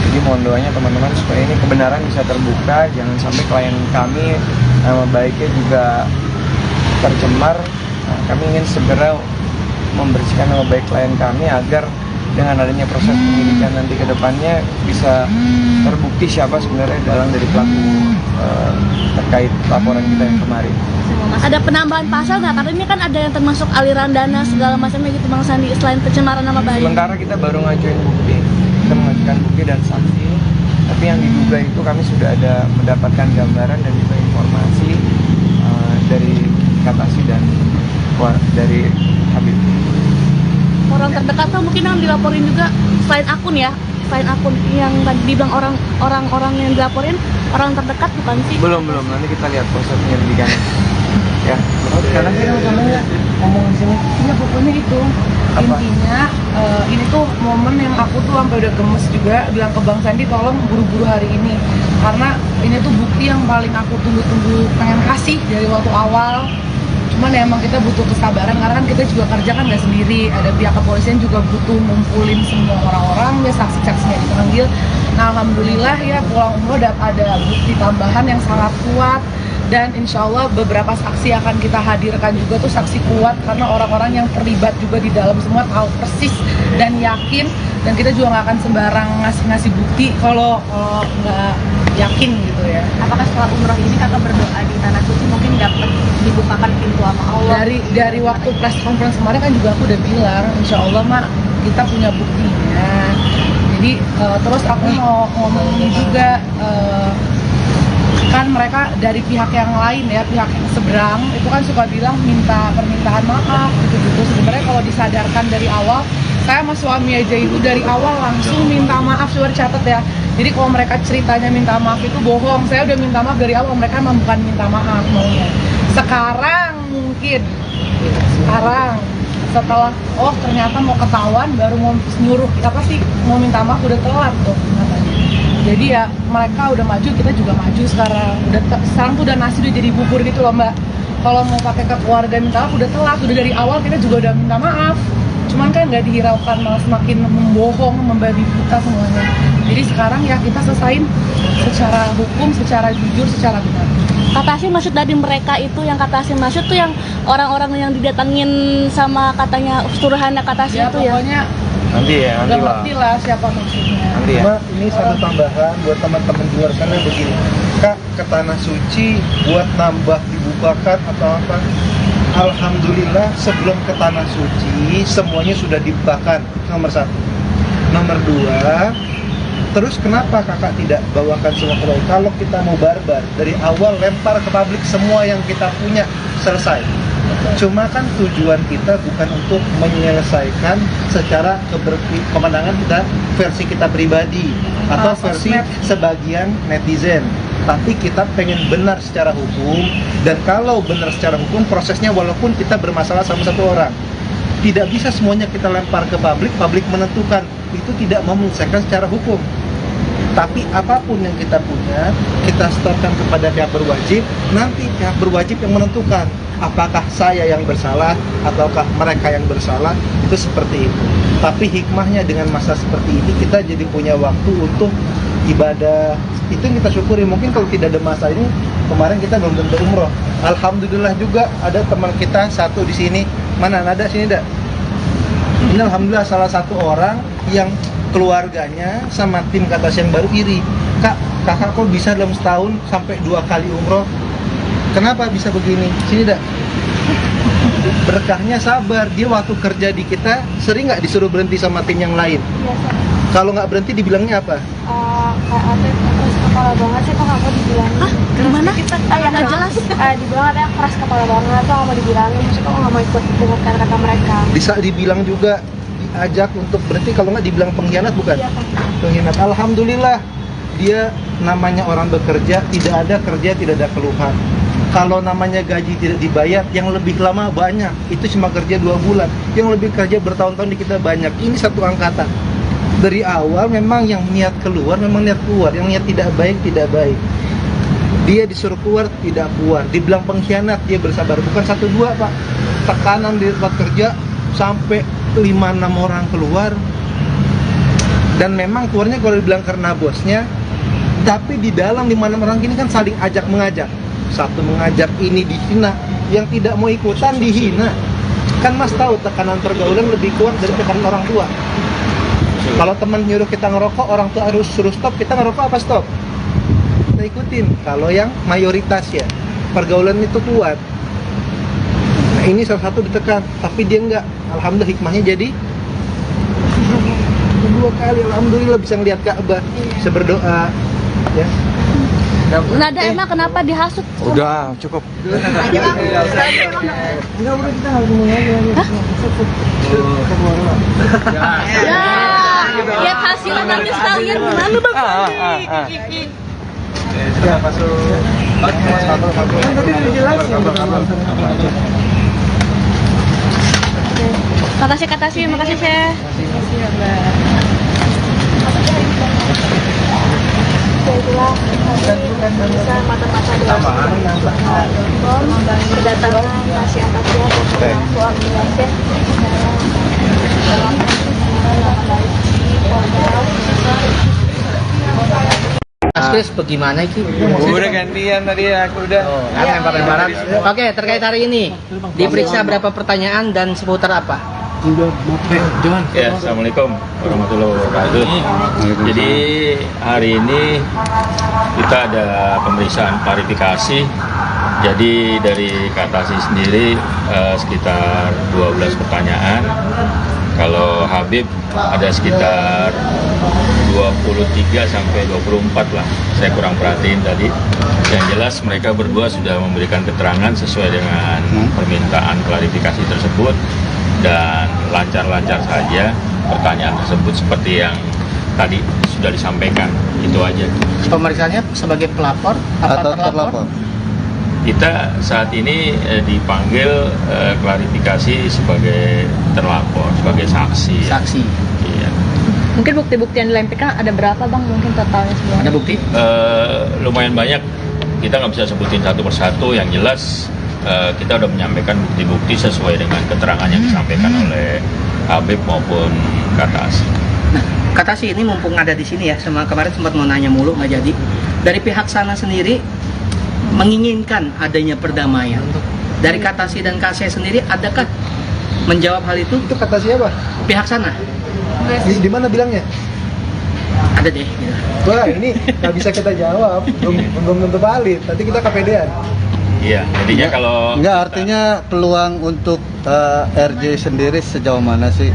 Jadi mohon doanya teman-teman supaya ini kebenaran bisa terbuka, jangan sampai klien kami nama baiknya juga tercemar. Nah, kami ingin segera membersihkan nama baik klien kami agar dengan adanya proses penyidikan nanti ke depannya bisa terbukti siapa sebenarnya dalang dari pelaku terkait laporan kita yang kemarin. Ada penambahan pasal nggak? Karena ini kan ada yang termasuk aliran dana segala macamnya gitu Bang Sandi, selain pencemaran nama baik. Sementara kita baru ngajuin bukti, kita mengajukan bukti dan saksi, tapi yang diduga itu kami sudah ada mendapatkan gambaran dan juga informasi dari Katasi dan dari Habib. Orang terdekat tuh mungkin yang dilaporin juga selain akun yang tadi dibilang orang-orang yang dilaporin orang terdekat bukan sih? Belum, nanti kita lihat proses penyelidikannya. Ya, sekarang kita namanya ngomong di sini. Ya pokoknya itu Apa? intinya ini tuh momen yang aku tuh sampai udah gemes juga bilang ke Bang Sandi tolong buru-buru hari ini karena ini tuh bukti yang paling aku tunggu-tunggu pengen kasih dari waktu awal. Cuman ya emang kita butuh kesabaran karena kan kita juga kerja kan nggak sendiri, ada pihak kepolisian juga butuh ngumpulin semua orang-orang ya, saksi-saksinya dipanggil. Nah alhamdulillah ya pulang umroh ada bukti tambahan yang sangat kuat. Dan insya Allah beberapa saksi akan kita hadirkan juga tuh saksi kuat karena orang-orang yang terlibat juga di dalam semua tahu persis dan yakin, dan kita juga nggak akan sembarang ngasih bukti kalau nggak yakin gitu ya. Apakah setelah umroh ini kakak berdoa di tanah suci mungkin dapat dibukakan pintu sama Allah? Dari waktu press conference kemarin kan juga aku udah bilang insya Allah mak kita punya buktinya. Jadi terus aku mau ngomong ini juga kan mereka dari pihak yang lain ya, pihak yang seberang itu kan suka bilang minta permintaan maaf gitu-gitu. Sebenarnya kalau disadarkan dari awal, saya sama suami aja itu dari awal langsung minta maaf, coba dicatat ya. Jadi kalau mereka ceritanya minta maaf itu bohong, saya udah minta maaf dari awal, mereka emang bukan minta maaf maunya. Sekarang mungkin, setelah ternyata mau ketahuan baru mau nyuruh apa sih mau minta maaf udah telat tuh katanya. Jadi ya mereka udah maju, kita juga maju sekarang. Sekarang tuh udah nasi udah jadi bubur gitu loh Mbak. Kalau mau pakai ke keluarga minta maaf udah telat, udah dari awal kita juga udah minta maaf. Cuman kan nggak dihiraukan, malah semakin membohong, membabi buta semuanya. Jadi sekarang ya kita selesain secara hukum, secara jujur, secara benar. Katasi maksud dari mereka itu yang Katasi maksud tuh yang orang-orang yang didatengin sama katanya suruhannya Katasi Ya itu ya. pokoknya Nanti udah ngerti lah siapa maksudnya. Nanti ya. Cuma ini satu tambahan buat teman-teman di luar sana begini, Kak ke tanah suci buat nambah dibukakan atau apa? Alhamdulillah sebelum ke tanah suci semuanya sudah dibukakan, nomor satu. Nomor dua, terus kenapa kakak tidak bawakan semua ke bawah? Kalau kita mau barbar dari awal lempar ke publik semua yang kita punya selesai. Cuma kan tujuan kita bukan untuk menyelesaikan secara kemenangan kita versi kita pribadi atau versi sebagian netizen, tapi kita pengen benar secara hukum. Dan kalau benar secara hukum prosesnya walaupun kita bermasalah sama satu orang, tidak bisa semuanya kita lempar ke publik menentukan, itu tidak mau menyelesaikan secara hukum. Tapi apapun yang kita punya, kita setorkan kepada pihak berwajib, nanti pihak berwajib yang menentukan apakah saya yang bersalah ataukah mereka yang bersalah, itu seperti itu. Tapi hikmahnya dengan masa seperti ini kita jadi punya waktu untuk ibadah, itu yang kita syukuri. Mungkin kalau tidak ada masa ini, kemarin kita belum tentu umroh. Alhamdulillah juga ada teman kita satu di sini, mana ada sini dak? Ini alhamdulillah salah satu orang yang keluarganya sama tim Katasi yang baru iri. Kakak kok bisa dalam setahun sampai 2 kali umroh? Kenapa bisa begini? Sini dak. Berkahnya sabar. Dia waktu kerja di kita sering nggak disuruh berhenti sama tim yang lain? Biasa. Kalau nggak berhenti dibilangnya apa? Kayak apa? Keras kepala banget sih kok nggak mau dibilangin. Hah? Gimana? Ya Nggak jelas. dibilang katanya keras kepala banget tuh nggak mau dibilangin. Maksudnya kok nggak mau ikut dengar kata-kata mereka. Bisa dibilang juga, diajak untuk berhenti. Kalau nggak dibilang pengkhianat bukan? Iya, Pak. Pengkhianat. Alhamdulillah dia namanya orang bekerja, tidak ada kerja, tidak ada keluhan. Kalau namanya gaji tidak dibayar, yang lebih lama banyak, itu cuma kerja 2 bulan. Yang lebih kerja bertahun-tahun di kita banyak. Ini satu angkatan. Dari awal memang yang niat keluar, memang niat keluar. Yang niat tidak baik, tidak baik. Dia disuruh keluar, tidak keluar. Dibilang pengkhianat, dia bersabar. Bukan 1-2 Pak. Tekanan di tempat kerja sampai 5-6 orang keluar. Dan memang keluarnya kalau dibilang karena bosnya, tapi di dalam 5-6 orang ini kan saling ajak mengajak. Satu mengajak ini dihina, yang tidak mau ikutan dihina. Kan Mas tahu tekanan pergaulan lebih kuat dari tekanan orang tua. Kalau teman nyuruh kita ngerokok, orang tua harus suruh stop, kita ngerokok apa stop? Kita ikutin. Kalau yang mayoritas ya, pergaulan itu kuat. Nah ini salah satu ditekan, tapi dia enggak. Alhamdulillah hikmahnya jadi kedua kali, alhamdulillah bisa ngeliat Ka'bah, bisa berdoa, ya. Nada emang kenapa dihasut? Udah, cukup. Lihat hasilnya nanti sekalian gimana bang? Ya masuk. Tadi udah jelasin. Makasih Chef. Itulah bisa mata-mata kedatangan nasi akasya dan suami Chef. Mas Chris, bagaimana Ki? Udah gantian tadi aku udah. Lempar-lemparan. Oke, terkait hari ini diperiksa berapa pertanyaan dan seputar apa? Ya, Assalamualaikum warahmatullahi wabarakatuh. Jadi hari ini kita ada pemeriksaan klarifikasi. Jadi dari Kak Tasih sendiri sekitar 12 pertanyaan. Kalau Habib ada sekitar 23 sampai 24 lah. Saya kurang perhatiin tadi. Yang jelas mereka berdua sudah memberikan keterangan sesuai dengan permintaan klarifikasi tersebut. Dan lancar-lancar saja pertanyaan tersebut seperti yang tadi sudah disampaikan. Itu aja. Pemeriksaannya sebagai pelapor atau terlapor? Kita saat ini dipanggil klarifikasi sebagai terlapor, sebagai saksi. Saksi. Iya. Mungkin bukti-bukti yang dilempirkan ada berapa bang? Mungkin totalnya semua. Ada bukti? Lumayan banyak. Kita nggak bisa sebutin satu persatu. Yang jelas kita sudah menyampaikan bukti-bukti sesuai dengan keterangan yang disampaikan oleh Habib maupun Kak Tasih. Nah, Kak Tasih ini mumpung ada di sini ya, sama kemarin sempat mau nanya mulu nggak jadi. Dari pihak sana sendiri menginginkan adanya perdamaian. Dari Kak Tasih dan Kak Tasih sendiri, adakah menjawab hal itu? Itu kata siapa? Pihak sana? Di mana bilangnya? Ada deh. Gitu. Wah ini nggak bisa kita jawab, belum tentu valid. Nanti kita kepedean. Iya, jadinya kalau Enggak, artinya peluang untuk RJ sendiri sejauh mana sih?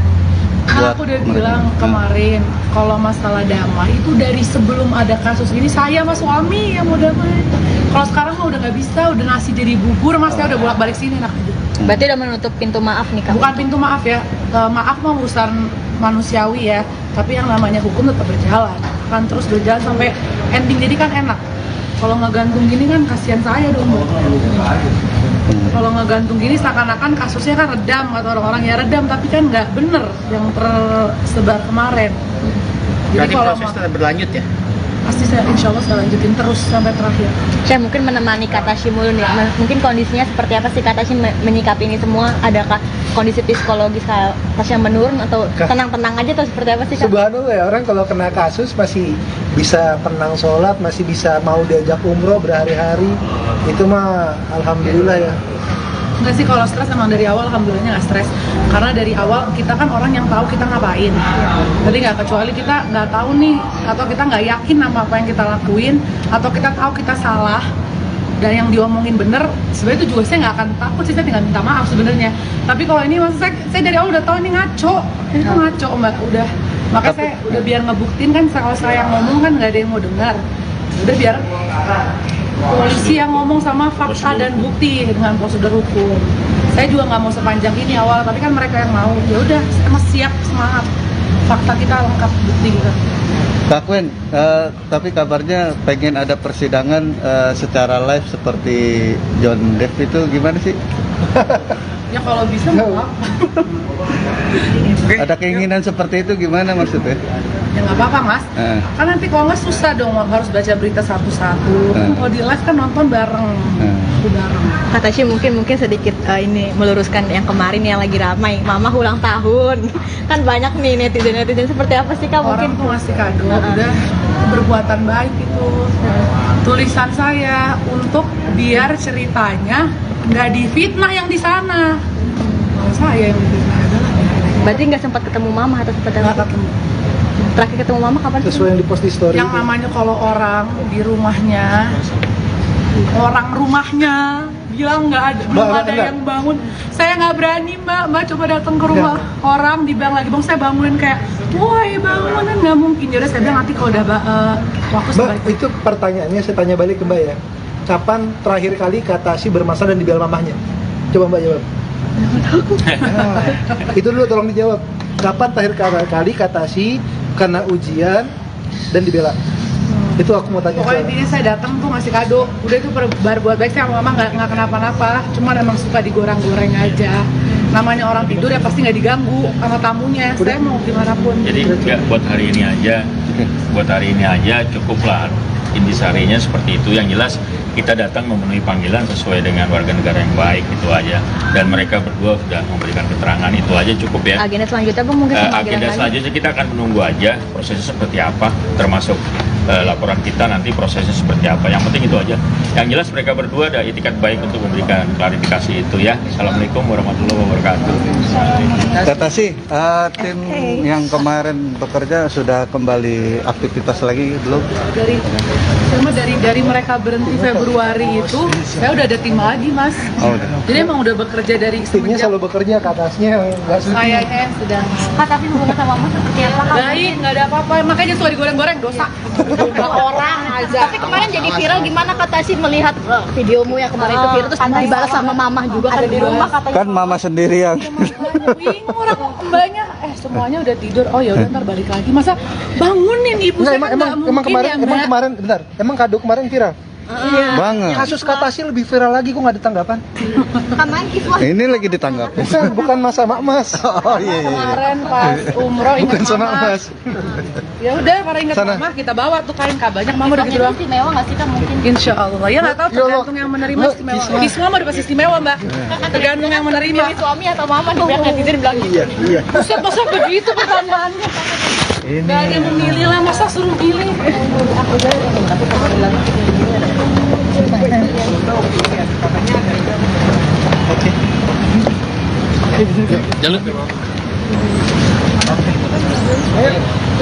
Aku udah bilang kemarin kalau masalah damai itu dari sebelum ada kasus ini saya sama suami yang mau damai. Kalau sekarang mah udah nggak bisa, udah nasi jadi bubur, masnya udah bolak-balik sini enak aja. Berarti udah menutup pintu maaf nih kak? Bukan pintu maaf ya, maaf mah urusan manusiawi ya, tapi yang namanya hukum tetap berjalan, kan terus berjalan sampai ending, jadi kan enak. Kalau ngegantung gini kan kasihan saya dong. Kalau ngegantung gini seakan-akan kasusnya kan redam, kata orang-orang ya redam, tapi kan nggak bener yang tersebar kemarin. Jadi proses tetap berlanjut ya? Pasti saya insya Allah saya lanjutin terus sampai terakhir. Saya mungkin menemani Kak Tasih mulu nih. Mungkin kondisinya seperti apa sih Kak Tasih menyikapi ini semua? Adakah kondisi psikologis Kak Tasih yang menurun atau tenang-tenang aja atau seperti apa sih Kak? Subhanallah ya, orang kalau kena kasus masih bisa tenang sholat, masih bisa mau diajak umroh berhari-hari. Itu mah alhamdulillah ya. Enggak sih, kalau stres emang dari awal alhamdulillahnya nggak stres. Karena dari awal kita kan orang yang tahu kita ngapain. Jadi nggak, kecuali kita nggak tahu nih, atau kita nggak yakin apa yang kita lakuin, atau kita tahu kita salah dan yang diomongin bener, sebenarnya itu juga saya nggak akan takut sih, saya tinggal minta maaf sebenarnya. Tapi kalau ini maksud saya dari awal udah tahu ini ngaco, itu ngaco mbak, udah. Makanya saya udah biar ngebuktiin kan, kalau saya ngomong kan nggak ada yang mau dengar. Udah biar polisi yang ngomong sama fakta dan bukti dengan prosedur hukum. Saya juga nggak mau sepanjang ini awal, tapi kan mereka yang mau. Ya udah, sama siap, semangat. Fakta kita lengkap, bukti kita. Kak Queen, tapi kabarnya pengen ada persidangan secara live seperti John Depp itu gimana sih? Ya kalau bisa mau apa? Ada keinginan seperti itu gimana maksudnya? Ya nggak apa-apa mas. Kan nanti kalau nggak susah dong, harus baca berita satu-satu. Kalau di live kan nonton bareng, bareng. Kak Tasih mungkin sedikit ini meluruskan yang kemarin yang lagi ramai, Mama ulang tahun. Kan banyak nih netizen seperti apa sih Kak? Orang tuh ngasih kado, udah berbuatan baik itu. Tulisan saya untuk biar ceritanya nggak difitnah yang di sana. Kalau saya yang difitnah adalah. Berarti nggak sempat ketemu Mama atau seperti Nggak apa? ketemu. Terakhir ketemu mama kapan sih? Sesuai yang dipost di story. Yang namanya kalau orang di rumahnya, orang rumahnya bilang nggak ada, belum ada enggak. yang bangun. Saya nggak berani mbak coba datang ke rumah orang dibilang lagi bang saya bangunin kayak, woi bangunan nggak mungkin. Jadi saya bilang nanti kalau udah waktu Mbak, sebalik. itu pertanyaannya saya tanya balik ke Mbak ya. Kapan terakhir kali kata si bermasalah dan dibela mamahnya? Coba Mbak jawab. Itu dulu tolong dijawab. Kapan terakhir kali kata si kena ujian dan dibela? Itu aku mau tanya. Pokoknya intinya saya datang tuh ngasih kado. Udah itu buat baik saya sama mama nggak kenapa-napa. Cuman emang suka digoreng-goreng aja. Namanya orang tidur ya pasti nggak diganggu sama tamunya. Saya mau gimana pun. Jadi nggak buat hari ini aja cukuplah. Intisarinya seperti itu. Yang jelas kita datang memenuhi panggilan sesuai dengan warga negara yang baik, itu aja. Dan mereka berdua sudah memberikan keterangan, itu aja cukup ya. Agenda selanjutnya Bang mungkin pemanggilan Agenda lagi. selanjutnya kita akan menunggu aja prosesnya seperti apa, termasuk laporan kita nanti prosesnya seperti apa. Yang penting itu aja. Yang jelas mereka berdua ada itikat baik untuk memberikan klarifikasi itu ya. Assalamualaikum warahmatullahi wabarakatuh. Kata sih, tim yang kemarin bekerja sudah kembali aktivitas lagi belum? Dari mereka berhenti Februari itu, saya udah ada tim lagi mas. Oh, udah. Jadi emang udah bekerja dari Timnya semenjak selalu bekerja, ke atasnya nggak suka. kayaknya sedang Kak, tapi hubungan sama mama seperti apa Kak? baik, nggak ada apa-apa. Makanya suka digoreng-goreng dosa. Orang aja. Tapi kemarin jadi viral gimana Kak Tasya melihat videomu yang kemarin itu viral terus dibalas sama mama juga kan di rumah katanya. Kan mama sendiri yang Bingung orang mbaknya, semuanya udah tidur. Oh ya udah ntar balik lagi. Masa bangunin ibu Nggak, saya kan nggak emang mungkin kemarin, ya, emang Mbak. kemarin, bentar, emang kado kemarin viral. banget. Kasus kata si lebih viral lagi, kok nggak ada tanggapan? Kemarin Iswa Ini lagi ditanggapi. Bukan masa mak mas. Oh iya. Kemarin pas umroh ingat Bukan sama mama. mas. Ya udah karena ingat Sana. mama kita bawa tuh kain kabahnya mama udah gitu doang. istimewa nggak sih Kak mungkin? Insya Allah ya nggak tahu Ya Allah. tergantung yang menerima Mbak, istimewa. Isma. Isma mah udah pasti istimewa mbak. Tergantung yang menerima. Pilih suami atau mama nih biar netizen bilang gitu. Iya. Buset masa begitu pertanyaannya. Gak ada yang memilih lah masa suruh pilih. Jalan.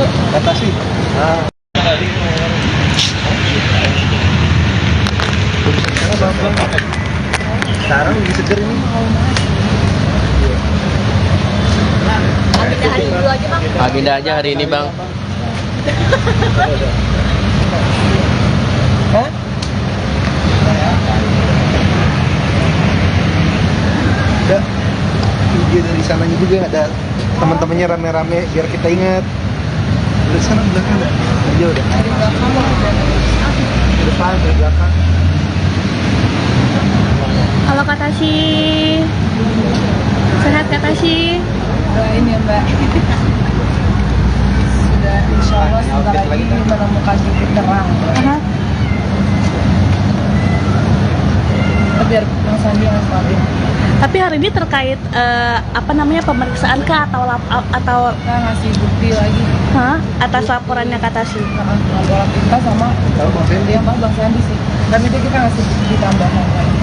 Kata si. Sekarang lebih seger ini. Agenda hari itu aja Bang. Agenda aja hari ini bang. Hah? Ada video dari sananya juga, ada teman-temannya rame-rame biar kita ingat. Dari sana belakang ada. Iya udah. Di depan, di belakang. Halo Kak Tasya. Sehat Kak Tasya? Doain ya mbak. Sudah insya Allah sebentar lagi menemukan titik terang. Biar Bang Sandi yang stabil. Tapi hari ini terkait apa namanya pemeriksaan kah atau Kita ngasih bukti lagi. atas laporannya Kak Tasya? Laporan kita sama dia Bang Sandi sih. Dan itu kita ngasih bukti tambahan lagi.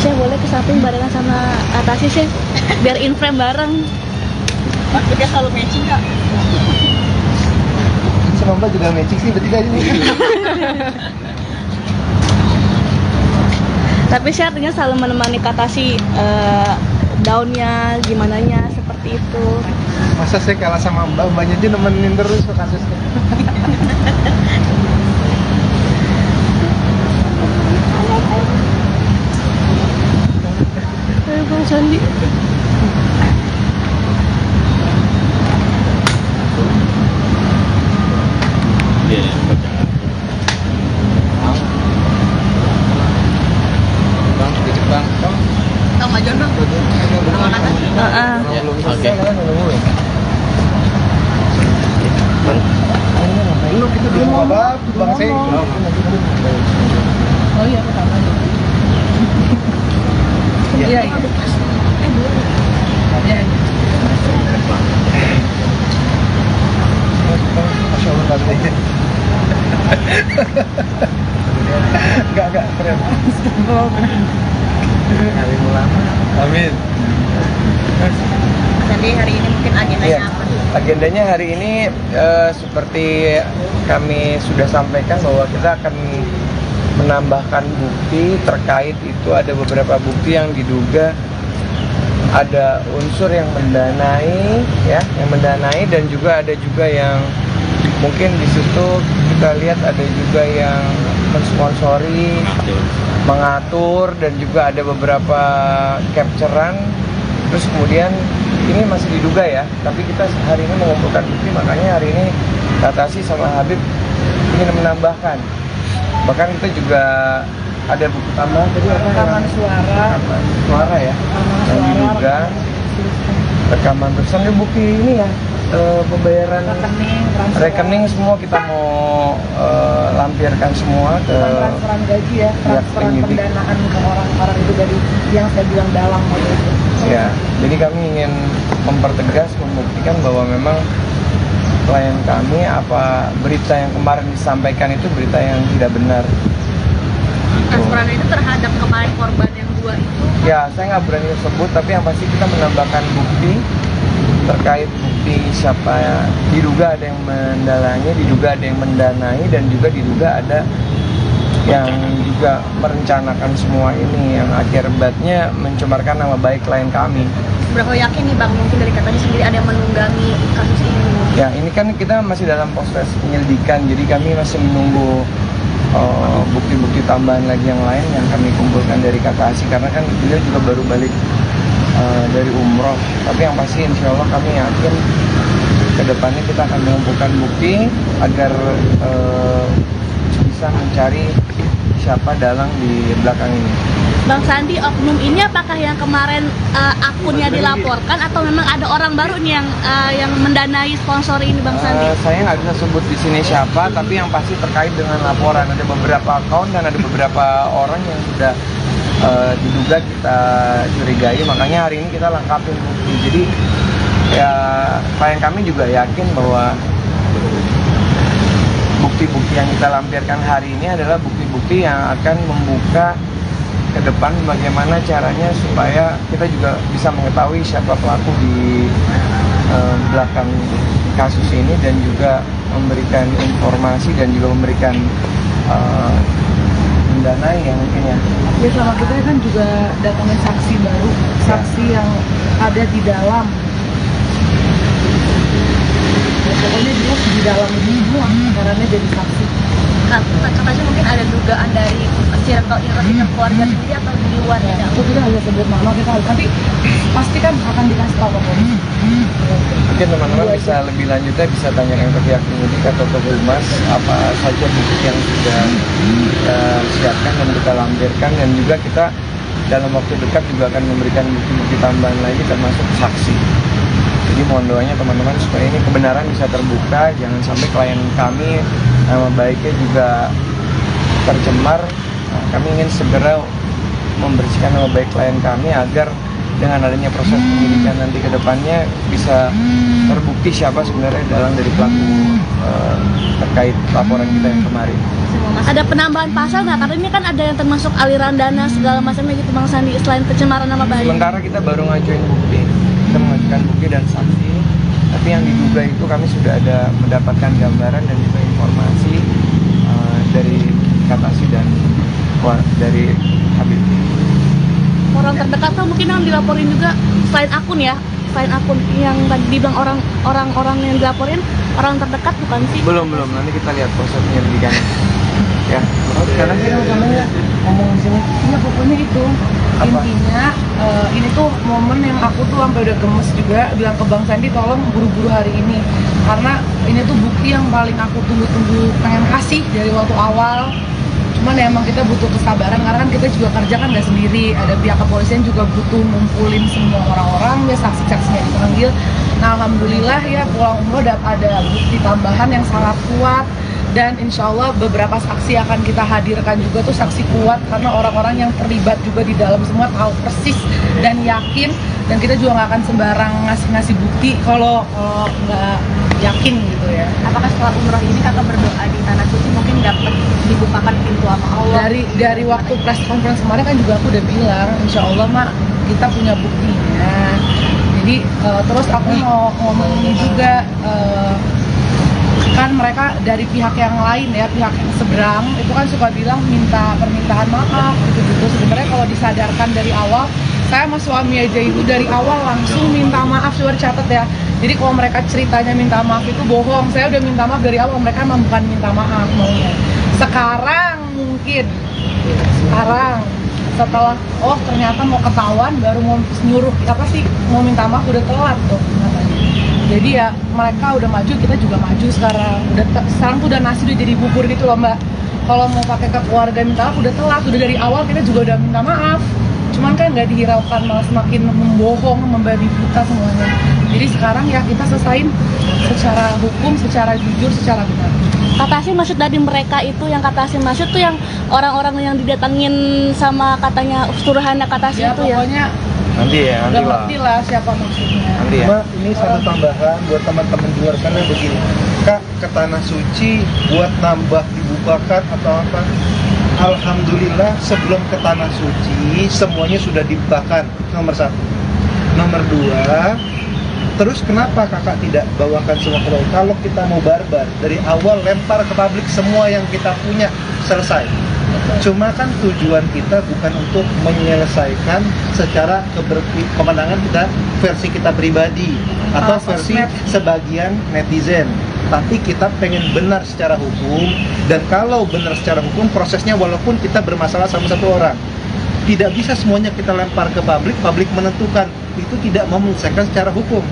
Saya boleh ke samping barengan sama Kak Tasya sih, biar in frame bareng. Dia selalu matching Kak. Sama Mbak juga matching sih bertiga ini. Tapi saya artinya selalu menemani Kak Tasya daunnya, gimana nya seperti itu. Masa saya kalah sama Mbak, Mbaknya aja nemenin terus ke kasusnya. Ayo Bang Sandi. Iya, baca. Bang, dikit bang. Sama John Bang. Sama Kak Tasya. Oke. Belum, kita belum apa Bang saya. Oh iya pertama. Iya iya. Iya. Masya Allah, Tante. agak keren. Alim ulama. Amin. Mas Andi, hari ini mungkin agendanya Iya, apa? agendanya hari ini seperti kami sudah sampaikan bahwa kita akan menambahkan bukti terkait itu ada beberapa bukti yang diduga ada unsur yang mendanai, ya, yang mendanai dan juga ada juga yang mungkin di situ kita lihat ada juga yang mensponsori, mengatur dan juga ada beberapa capturean. Terus kemudian ini masih diduga ya, tapi kita hari ini mengumpulkan bukti, makanya hari ini Katasi sama Habib ingin menambahkan. Bahkan kita juga ada buku tambahan tadi apa? Rekaman suara. Rekaman suara ya. Yang diduga rekaman terusan ini bukti ini ya, pembayaran rekening semua kita mau lampirkan semua ke transferan gaji ya, transferan penyidik. pendanaan ke orang-orang itu dari yang saya bilang dalam waktu itu. Ya, jadi kami ingin mempertegas, membuktikan bahwa memang klien kami apa berita yang kemarin disampaikan itu berita yang tidak benar. Transferan itu terhadap kemarin korban yang 2 itu. Ya, saya nggak berani sebut, tapi yang pasti kita menambahkan bukti terkait bukti siapa diduga ada yang mendalangi, diduga ada yang mendanai, dan juga diduga ada yang juga merencanakan semua ini yang akibatnya mencemarkan nama baik klien kami. Berapa yakin nih Bang, mungkin dari katanya sendiri ada yang menunggangi kasus ini? Ya, ini kan kita masih dalam proses penyelidikan, jadi kami masih menunggu bukti-bukti tambahan lagi yang lain yang kami kumpulkan dari Katasi, karena kan beliau juga baru balik dari umroh. Tapi yang pasti insya Allah kami yakin kedepannya kita akan mengumpulkan bukti agar bisa mencari siapa dalang di belakang ini. Bang Sandi, oknum ini apakah yang kemarin akunnya dilaporkan atau memang ada orang baru nih yang mendanai sponsor ini, Bang Sandi? Saya nggak bisa sebut di sini siapa, tapi yang pasti terkait dengan laporan ada beberapa akun dan ada beberapa orang yang sudah diduga kita curigai. Makanya hari ini kita lengkapin bukti. Jadi ya klien kami juga yakin bahwa bukti-bukti yang kita lampirkan hari ini adalah bukti-bukti yang akan membuka ke depan bagaimana caranya supaya kita juga bisa mengetahui siapa pelaku di belakang kasus ini dan juga memberikan informasi dan juga memberikan mendanai yang mungkin ya. Ya sama kita kan juga datangin saksi baru, saksi yang ada di dalam. Ya, pokoknya dia di dalam ini semua, karena jadi saksi. Katanya mungkin ada dugaan dari circle keluarga sendiri atau di luar ya? Itu kita hanya sebut nama, kita nanti pasti kan akan dikasih tahu ke polisi. Mungkin teman-teman bisa lebih lanjutnya bisa tanyakan ke pihak penyidik atau ke Humas apa saja bukti yang sudah kita siapkan dan kita lampirkan, dan juga kita dalam waktu dekat juga akan memberikan bukti-bukti tambahan lagi termasuk saksi. Jadi mohon doanya teman-teman supaya ini kebenaran bisa terbuka, jangan sampai klien kami nama baiknya juga tercemar. Nah, kami ingin segera membersihkan nama baik klien kami agar dengan adanya proses penyidikan nanti ke depannya bisa terbukti siapa sebenarnya dalang dari pelaku terkait laporan kita yang kemarin. Ada penambahan pasal nggak? Karena ini kan ada yang termasuk aliran dana segala macamnya gitu, Bang Sandi, selain pencemaran nama baik. Sementara kita baru ngajuin bukti, kita mengajukan bukti dan saksi, tapi yang diduga itu kami sudah ada mendapatkan gambaran dan juga informasi dari Katasi dan dari Habib. Orang terdekat tuh mungkin yang dilaporin juga selain akun ya, selain akun yang tadi dibilang orang-orang yang dilaporin orang terdekat bukan sih? Belum, nanti kita lihat proses penyelidikan. Ya, sekarang kita namanya ngomong di sini. Iya pokoknya itu Apa? intinya ini tuh momen yang aku tuh sampai udah gemes juga bilang ke Bang Sandi tolong buru-buru hari ini, karena ini tuh bukti yang paling aku tunggu-tunggu pengen kasih dari waktu awal. Cuman ya emang kita butuh kesabaran karena kan kita juga kerja kan nggak sendiri, ada pihak kepolisian juga butuh ngumpulin semua orang-orang ya, saksi-saksinya dipanggil. Nah alhamdulillah ya pulang umroh ada bukti tambahan yang sangat kuat dan insya Allah beberapa saksi akan kita hadirkan juga tuh, saksi kuat karena orang-orang yang terlibat juga di dalam semua tahu persis dan yakin, dan kita juga nggak akan sembarang ngasih bukti kalau nggak yakin gitu ya. Apakah setelah umroh ini kakak berdoa di tanah suci mungkin dapat dibukakan pintu sama Allah? Dari waktu press conference kemarin kan juga aku udah bilang insya Allah mak kita punya buktinya. Jadi terus aku mau ngomong ini juga, kan mereka dari pihak yang lain ya, pihak yang seberang itu kan suka bilang minta permintaan maaf gitu-gitu. Sebenarnya kalau disadarkan dari awal, saya sama suami aja itu dari awal langsung minta maaf. Coba dicatat ya. Jadi kalau mereka ceritanya minta maaf itu bohong. Saya udah minta maaf dari awal, mereka emang bukan minta maaf maunya. Sekarang mungkin, setelah ternyata mau ketahuan baru mau nyuruh apa sih, mau minta maaf udah telat tuh katanya. Jadi ya mereka udah maju, kita juga maju sekarang. Sekarang tuh udah nasi udah jadi bubur gitu loh Mbak. Kalau mau pakai ke keluarga minta maaf udah telat, udah dari awal kita juga udah minta maaf. Cuman kan nggak dihiraukan, malah semakin membohong, membabi buta semuanya. Jadi sekarang ya kita selesain secara hukum, secara jujur, secara benar. Kata Asin maksud dari mereka itu, yang kata Asin maksud tuh yang orang-orang yang didatangin sama katanya suruhannya kata Asin Ya itu ya? pokoknya Nanti udah ngerti lah siapa maksudnya. Cuma ini satu tambahan buat teman-teman di luar sana begini, Kak, ke tanah suci buat nambah dibukakan atau apa? Alhamdulillah sebelum ke tanah suci semuanya sudah dibukakan, nomor 1. Nomor 2, terus kenapa kakak tidak bawakan semua ke bawah? Kalau kita mau barbar, dari awal lempar ke publik semua yang kita punya, selesai. Cuma kan tujuan kita bukan untuk menyelesaikan secara kemenangan kita, versi kita pribadi atau versi sebagian netizen, tapi kita pengen benar secara hukum. Dan kalau benar secara hukum, prosesnya walaupun kita bermasalah sama satu orang, tidak bisa semuanya kita lempar ke publik menentukan, itu tidak menyelesaikan secara hukum.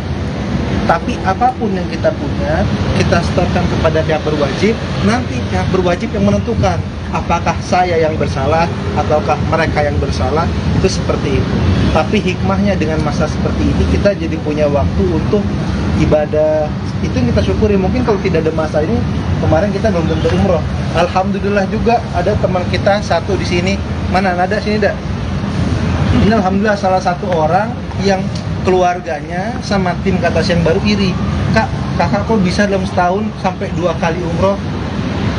Tapi apapun yang kita punya, kita setorkan kepada pihak berwajib, nanti pihak berwajib yang menentukan apakah saya yang bersalah ataukah mereka yang bersalah, itu seperti itu. Tapi hikmahnya dengan masa seperti ini, kita jadi punya waktu untuk ibadah. Itu yang kita syukuri. Mungkin kalau tidak ada masa ini, kemarin kita belum tentu umroh. Alhamdulillah juga ada teman kita satu di sini. Mana ada sini dak? Ini alhamdulillah salah satu orang yang keluarganya sama tim kata yang baru iri. Kakak kok bisa dalam setahun sampai 2 kali umroh?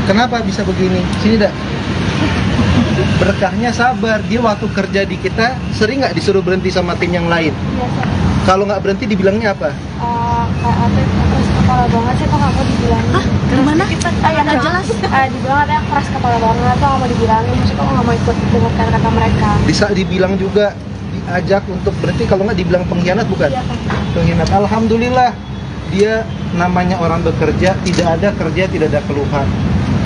Kenapa bisa begini? Sini dak. Berkahnya sabar. Dia waktu kerja di kita sering nggak disuruh berhenti sama tim yang lain? Kalau nggak berhenti dibilangnya apa? Keras kepala banget sih, kok nggak mau dibilangin. Hah? Gimana? Ya Nggak jelas. dibilang katanya keras kepala banget, kok nggak mau dibilangin. Maksudnya kok nggak mau ikut dengar kata-kata mereka. Bisa dibilang juga, diajak untuk berhenti. Kalau nggak dibilang pengkhianat, bukan? Iya, Kak. Pengkhianat. Alhamdulillah dia namanya orang bekerja, tidak ada kerja, tidak ada keluhan.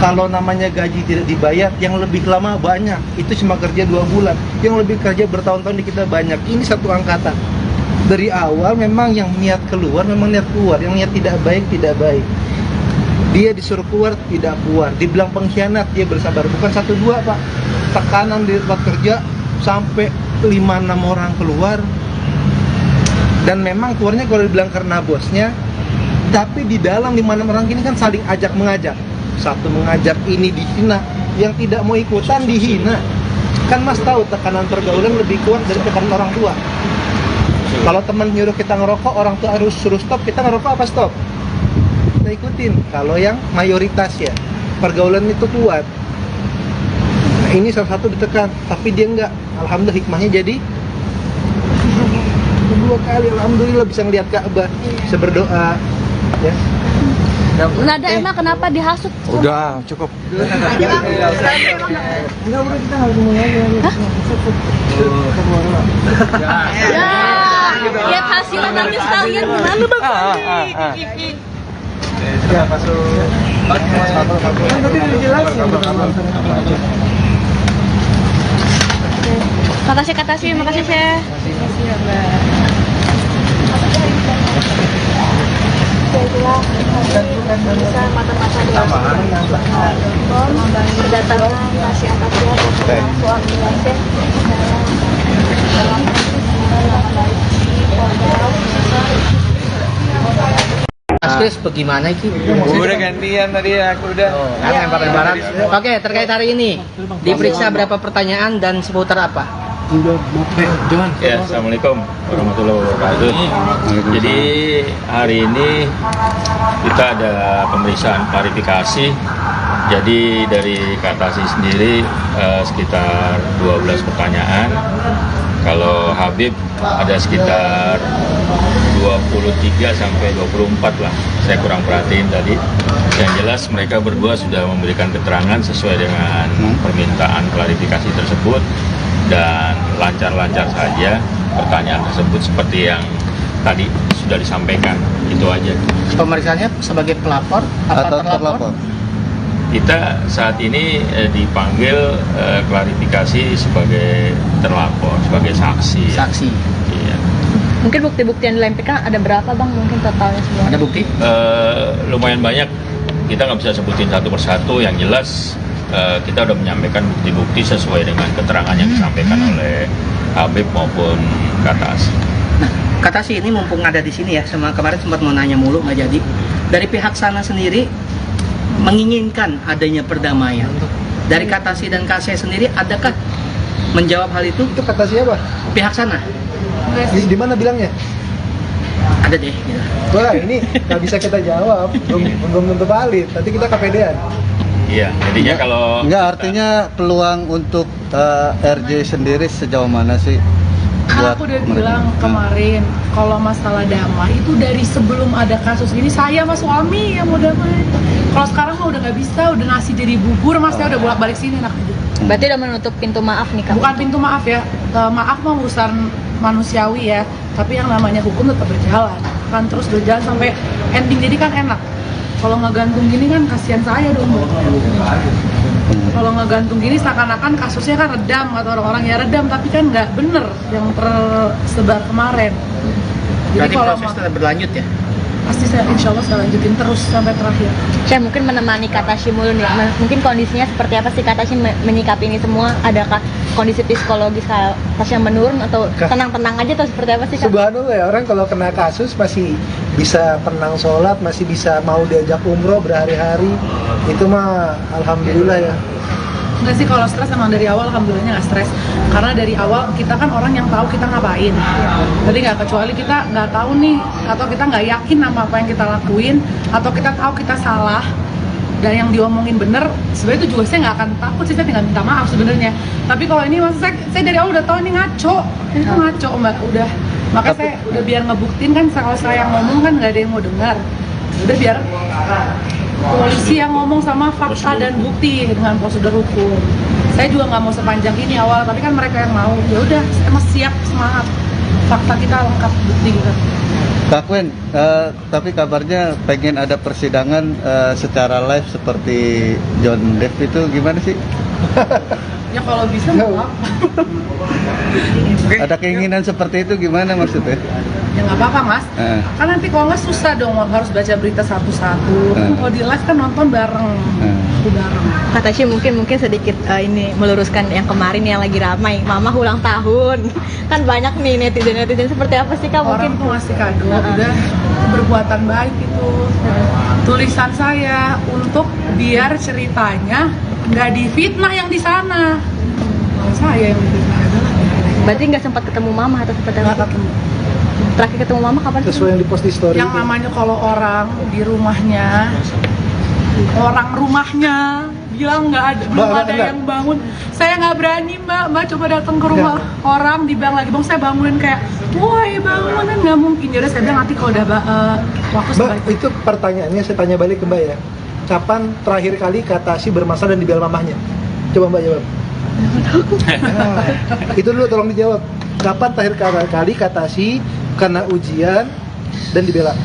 Kalau namanya gaji tidak dibayar, yang lebih lama banyak, itu cuma kerja 2 bulan. Yang lebih kerja bertahun-tahun di kita banyak. Ini satu angkatan. Dari awal memang yang niat keluar, memang niat keluar. Yang niat tidak baik, tidak baik. Dia disuruh keluar, tidak keluar. Dibilang pengkhianat, dia bersabar. Bukan 1-2 Pak. Tekanan di tempat kerja sampai 5-6 orang keluar. Dan memang keluarnya kalau dibilang karena bosnya, tapi di dalam 5-6 orang ini kan saling ajak mengajak. Satu mengajak ini dihina, yang tidak mau ikutan dihina. Kan Mas tahu tekanan pergaulan lebih kuat dari tekanan orang tua. Kalau teman nyuruh kita ngerokok, orang tua harus suruh stop, kita ngerokok apa stop? Kita ikutin. Kalau yang mayoritas ya, pergaulan itu kuat. Nah ini salah satu ditekan, tapi dia enggak. Alhamdulillah hikmahnya jadi 2 kali, alhamdulillah bisa ngelihat Ka'bah, bisa berdoa, ya. Nggak ada emang kenapa dihasut? Udah, cukup. Enggak, udah kita harus mulai ya. Ya, lihat hasilnya nanti sekalian gimana Bang? Ya, masuk. Kan tadi udah dijelasin. Makasih, makasih Chef. Itulah bisa mata-mata berdatangan kasih atasnya suami Chef. Mas Chris bagaimana sih? Udah gantian tadi aku udah. Kan lempar-lemparan. Oke, terkait hari ini diperiksa berapa pertanyaan dan seputar apa? Ya, Assalamualaikum warahmatullahi wabarakatuh. Jadi hari ini kita ada pemeriksaan klarifikasi. Jadi dari Kak Tasih sendiri sekitar 12 pertanyaan. Kalau Habib ada sekitar 23 sampai 24 lah. Saya kurang perhatiin tadi. Yang jelas mereka berdua sudah memberikan keterangan sesuai dengan permintaan klarifikasi tersebut. Dan lancar-lancar saja pertanyaan tersebut seperti yang tadi sudah disampaikan. Itu aja. Pemeriksaannya sebagai pelapor atau terlapor? Kita saat ini dipanggil klarifikasi sebagai terlapor, sebagai saksi. Saksi. Iya. Mungkin bukti-bukti yang dilampirkan ada berapa bang? Mungkin totalnya semua. Ada bukti? Lumayan banyak. Kita nggak bisa sebutin satu persatu. Yang jelas kita udah menyampaikan bukti-bukti sesuai dengan keterangan yang disampaikan oleh Habib maupun Kak Tasih. Nah, Kak Tasih ini mumpung ada di sini ya, sama kemarin sempat mau nanya mulu nggak jadi. Dari pihak sana sendiri menginginkan adanya perdamaian. Dari Kak Tasih dan Kak Saya sendiri, adakah menjawab hal itu? Itu kata siapa? Pihak sana? Di mana bilangnya? Ada deh. Gitu. Wah, ini nggak bisa kita jawab, belum tentu valid. Nanti kita kepedean. Iya, jadinya kalau Enggak, artinya peluang untuk RJ sendiri sejauh mana sih? Kan aku udah bilang kemarin kalau masalah damai itu dari sebelum ada kasus ini saya sama suami yang mau damai. Kalau sekarang mah udah nggak bisa, udah nasi jadi bubur, mas saya udah bolak-balik sini enak aja. Berarti udah menutup pintu maaf nih kak? Bukan pintu maaf ya, maaf mah urusan manusiawi ya, tapi yang namanya hukum tetap berjalan, kan terus berjalan sampai ending, jadi kan enak. Kalau ngegantung gini kan kasihan saya dong. Kalau ngegantung gini seakan-akan kasusnya kan redam atau orang-orang ya redam, tapi kan nggak bener yang tersebar kemarin. Jadi Berarti kalau proses tetap berlanjut ya? pasti saya insya Allah saya lanjutin terus sampai terakhir. Saya mungkin menemani Kak Tasih mulu nih. Mungkin kondisinya seperti apa sih Kak Tasih menyikapi ini semua? Adakah kondisi psikologis Kak Tasih yang menurun atau tenang-tenang aja atau seperti apa sih Kak? Subhanallah ya, orang kalau kena kasus masih bisa tenang sholat, masih bisa mau diajak umroh berhari-hari. Itu mah alhamdulillah ya. Enggak sih, kalau stres emang dari awal alhamdulillahnya nggak stres, karena dari awal kita kan orang yang tahu kita ngapain. Jadi nggak, kecuali kita nggak tahu nih, atau kita nggak yakin sama apa yang kita lakuin, atau kita tahu kita salah dan yang diomongin bener, sebenarnya itu juga saya nggak akan takut sih, saya tinggal minta maaf sebenarnya. Tapi kalau ini maksud saya dari awal udah tahu ini ngaco, ini tuh ngaco mbak, udah. Makanya saya udah biar ngebuktiin kan, kalau saya yang ngomong kan nggak ada yang mau dengar, udah biar polisi yang ngomong sama fakta dan bukti dengan prosedur hukum. Saya juga nggak mau sepanjang ini awal, tapi kan mereka yang mau. Ya udah, saya masih siap, semangat. Fakta kita lengkap, bukti kita. Kak Wen, tapi kabarnya pengen ada persidangan secara live seperti John Depp itu gimana sih? Ya kalau bisa mau apa? Ada keinginan seperti itu gimana maksudnya? Ya nggak apa-apa mas. Kan nanti kalau nggak susah dong, harus baca berita satu-satu. Kalau di live kan nonton bareng, bareng. Kak Tasih mungkin sedikit ini meluruskan yang kemarin yang lagi ramai, Mama ulang tahun. Kan banyak nih netizen seperti apa sih Kak? Orang Mungkin tuh ngasih kado, udah berbuatan baik itu. Tulisan saya untuk biar ceritanya nggak difitnah yang di sana. Saya yang difitnah adalah. berarti nggak sempat ketemu Mama atau seperti Nggak apa? ketemu. Terakhir ketemu Mama kapan sih? Sesuai yang dipost di story. Yang namanya kalau orang di rumahnya, orang rumahnya bilang nggak ada, belum Mbak, ada enggak. yang bangun. Saya nggak berani mbak coba datang ke rumah orang dibilang lagi bang, saya bangunin kayak, woi bangunin, nggak mungkin. Jadi saya bilang nanti kalau udah waktu Mbak, sebaik. itu pertanyaannya saya tanya balik ke Mbak ya. Kapan terakhir kali Kak Tasih bermasalah dan dibela mamahnya? Coba Mbak jawab. Nah, itu dulu tolong dijawab. Kapan terakhir kali Kak Tasih kena ujian dan dibela?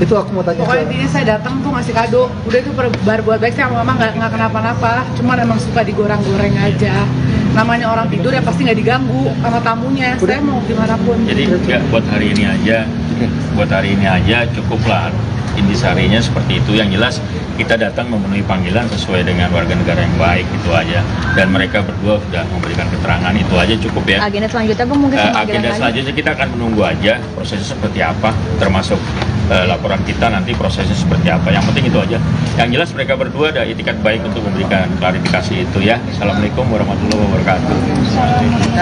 Itu aku mau tanya. Pokoknya soalnya. intinya saya datang tuh ngasih kado. Udah itu buat baik, saya sama mama nggak kenapa-napa. Cuman emang suka digoreng-goreng aja. Namanya orang tidur ya pasti nggak diganggu sama tamunya. Saya mau gimana pun. Jadi nggak buat hari ini aja cukuplah. Intisarinya seperti itu. Yang jelas kita datang memenuhi panggilan sesuai dengan warga negara yang baik, itu aja. Dan mereka berdua sudah memberikan keterangan, itu aja cukup ya. Agenda selanjutnya Bang, mungkin Agenda selanjutnya kita akan menunggu aja prosesnya seperti apa, termasuk laporan kita nanti prosesnya seperti apa. Yang penting itu aja. Yang jelas mereka berdua ada itikat baik untuk memberikan klarifikasi itu ya. Assalamualaikum warahmatullahi wabarakatuh.